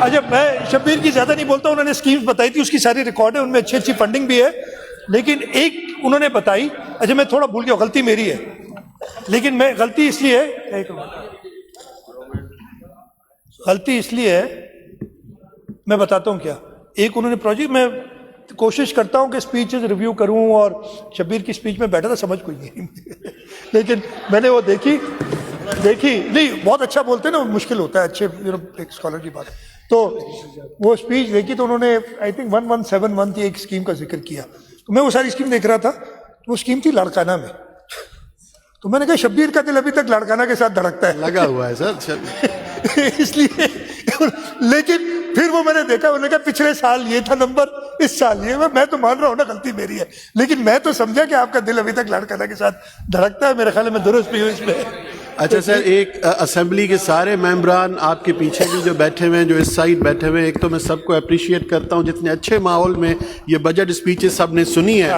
अच्छा मैं शब्बीर की ज़्यादा नहीं बोलता, उन्होंने स्कीम्स बताई थी, उसकी सारी रिकॉर्ड है, उनमें अच्छी फंडिंग भी है। लेकिन एक उन्होंने बताई, अच्छा मैं थोड़ा भूल गया, गलती मेरी है, लेकिन मैं गलती इसलिए है, मैं बताता हूँ क्या। एक उन्होंने प्रोजेक्ट, मैं कोशिश करता हूँ कि स्पीचेस रिव्यू करूँ, और शब्बीर की स्पीच में बैठा था, समझ कोई नहीं लेकिन मैंने वो देखी नहीं, बहुत अच्छा बोलते हैं ना, मुश्किल होता है, अच्छे एक स्कॉलर की बात। तो वो स्पीच देखी तो उन्होंने आई थिंक 1171 की एक स्कीम का जिक्र किया। तो मैं वो सारी स्कीम देख रहा था, वो स्कीम थी लाड़काना में। तो मैंने कहा शब्बीर का दिल अभी तक लाड़काना के साथ धड़कता है, लगा हुआ है सर इसलिए। लेकिन फिर वो मैंने देखा, उन्होंने कहा पिछले साल ये था नंबर, इस साल ये। मैं तो मान रहा हूँ ना गलती मेरी है, लेकिन मैं तो समझा कि आपका दिल अभी तक लाड़काना के साथ धड़कता है। मेरे ख्याल में दुरुस्त भी हूँ इसमें। अच्छा सर, एक असेंबली के सारे मेंबरान आपके पीछे भी जो बैठे हुए हैं, जो इस साइड बैठे हुए हैं, एक तो मैं सबको अप्रिशिएट करता हूँ जितने अच्छे माहौल में ये बजट स्पीचेस सबने सुनी है,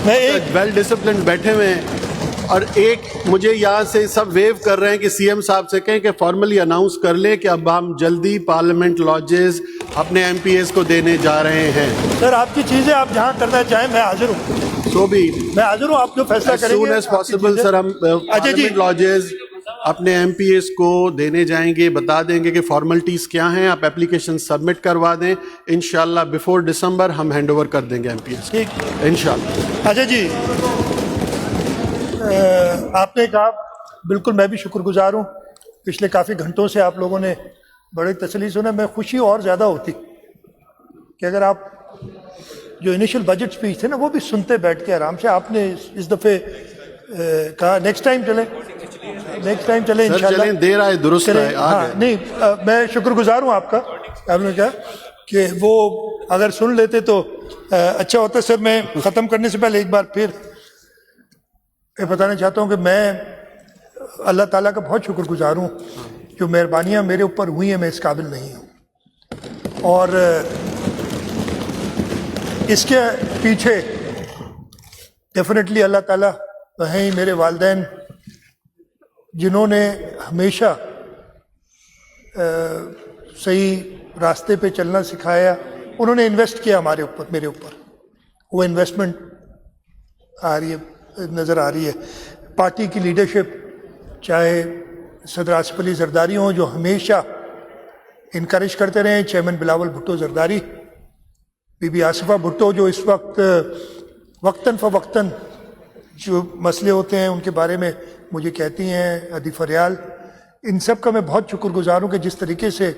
मैं एक वेल डिसिप्लिन बैठे हुए हैं। और एक मुझे यहाँ से सब वेव कर रहे हैं कि CM साहब से कहें कि फॉर्मली अनाउंस कर लें कि अब हम जल्दी पार्लियामेंट लॉजेस अपने MPs को देने जा रहे हैं। सर आपकी चीजें आप जहाँ करना चाहें, मैं हाजिर हूँ, तो भी मैं हाजिर हूँ, आप जो फैसला करेंगे as soon as possible sir, हम पार्लियामेंट लॉजेस अपने MPs को देने जाएंगे, बता देंगे कि फॉर्मेलिटीज क्या हैं, आप एप्लीकेशन सबमिट करवा दें, इंशाल्लाह बिफोर दिसंबर हम हैंडओवर कर देंगे MPs, ठीक इंशाल्लाह। अच्छा जी, आपने कहा, बिल्कुल मैं भी शुक्रगुजार हूँ। पिछले काफ़ी घंटों से आप लोगों ने बड़े तसल्ली सुना। मैं खुशी और ज़्यादा होती कि अगर आप जो इनिशियल बजट स्पीच थे ना, वो भी सुनते बैठ के आराम से। आपने इस दफ़े कहा नेक्स्ट टाइम चले इंशाल्लाह, देर आए दुरुस्त आए। हाँ नहीं, मैं शुक्रगुजार हूँ आपका। आपने कहा कि वो अगर सुन लेते तो अच्छा होता। सर मैं ख़त्म करने से पहले एक बार फिर ये बताना चाहता हूँ कि मैं अल्लाह ताला का बहुत शुक्रगुजार हूँ, जो मेहरबानियाँ मेरे ऊपर हुई हैं, मैं इस काबिल नहीं हूँ। और इसके पीछे डेफिनेटली अल्लाह ताला तो हैं ही मेरे वालिदैन जिन्होंने हमेशा सही रास्ते पे चलना सिखाया। उन्होंने इन्वेस्ट किया हमारे ऊपर, मेरे ऊपर, वो इन्वेस्टमेंट आ रही है, नज़र आ रही है। पार्टी की लीडरशिप, चाहे सदर आसिफ अली जरदारी हों जो हमेशा इनकरेज करते रहे, चेयरमैन बिलावल भुट्टो जरदारी, बीबी आसिफा भुट्टो जो इस वक्त वक्तन फ़वक्तन जो मसले होते हैं उनके बारे में मुझे कहती हैं, अदी फरियाल, इन सब का मैं बहुत शुक्रगुजार हूँ कि जिस तरीके से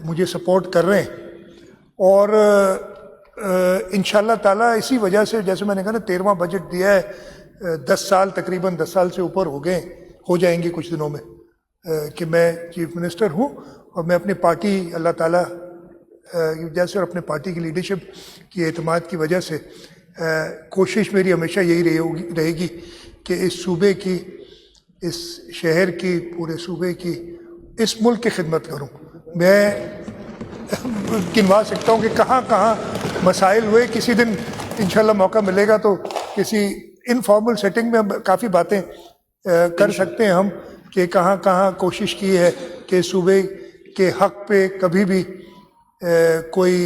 मुझे सपोर्ट कर रहे हैं। और इंशाल्लाह ताला इसी वजह से, जैसे मैंने कहा ना, 13वां बजट दिया है, 10 साल, तकरीबन 10 साल से ऊपर हो जाएंगे कुछ दिनों में, कि मैं चीफ मिनिस्टर हूँ और मैं अपनी पार्टी, अल्लाह ताला की वजह से और अपने पार्टी की लीडरशिप की एतमाद की वजह से कोशिश मेरी हमेशा यही रहेगी कि इस सूबे की, इस शहर की, पूरे सूबे की, इस मुल्क की खिदमत करूँ। मैं गिनवा सकता हूँ कि कहाँ कहाँ मसाइल हुए। किसी दिन इंशाल्लाह मौका मिलेगा तो किसी इनफॉर्मल सेटिंग में हम काफ़ी बातें कर सकते हैं हम, कि कहाँ कहाँ कोशिश की है कि सूबे के हक पे कभी भी कोई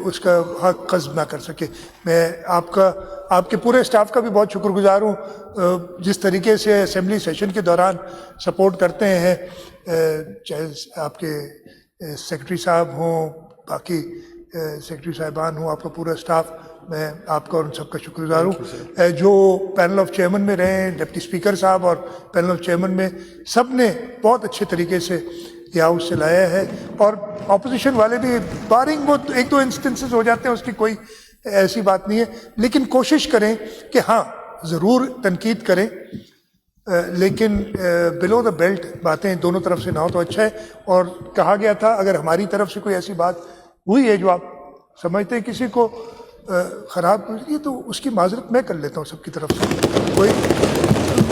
उसका हक कस्ब ना कर सके। मैं आपके पूरे स्टाफ का भी बहुत शुक्रगुजार हूँ, जिस तरीके से असेंबली सेशन के दौरान सपोर्ट करते हैं, चाहे आपके सेक्रेटरी साहब हों, बाकी सेक्रेटरी साहिबान हों, आपका पूरा स्टाफ, मैं आपका और उन सबका शुक्रगुजार हूँ। जो पैनल ऑफ चेयरमैन में रहे हैं, डिप्टी स्पीकर साहब और पैनल ऑफ चेयरमैन में, सब ने बहुत अच्छे तरीके से ये हाउस चलाया है। और ऑपोजिशन वाले भी, बारिंग वो एक दो इंस्टेंसेस हो जाते हैं, उसकी कोई ऐसी बात नहीं है, लेकिन कोशिश करें कि हाँ, ज़रूर तनकीद करें, लेकिन बिलो द बेल्ट बातें दोनों तरफ से ना हो तो अच्छा है। और कहा गया था, अगर हमारी तरफ से कोई ऐसी बात हुई है जो आप समझते हैं किसी को ख़राब हुई, तो उसकी माजरत मैं कर लेता हूँ सबकी तरफ से, कोई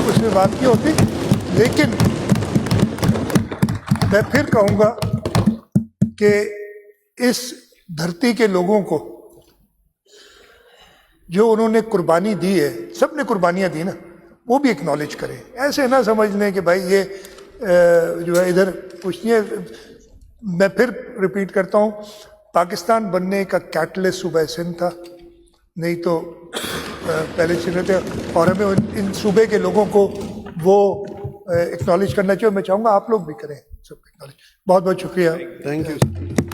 उसमें बात की होती। लेकिन मैं फिर कहूँगा कि इस धरती के लोगों को जो उन्होंने कुर्बानी दी है, सब ने कुर्बानियाँ दी ना, वो भी एक्नॉलेज करें। ऐसे ना समझ लें कि भाई ये जो है इधर कुछ नहीं है। मैं फिर रिपीट करता हूँ, पाकिस्तान बनने का कैटलिस्ट सूबा सिंध था, नहीं तो पहले से थे। और हमें इन सूबे के लोगों को वो एक्नॉलेज करना चाहिए। मैं चाहूँगा आप लोग भी करें सब एक्नॉलेज। बहुत बहुत शुक्रिया। Thank you.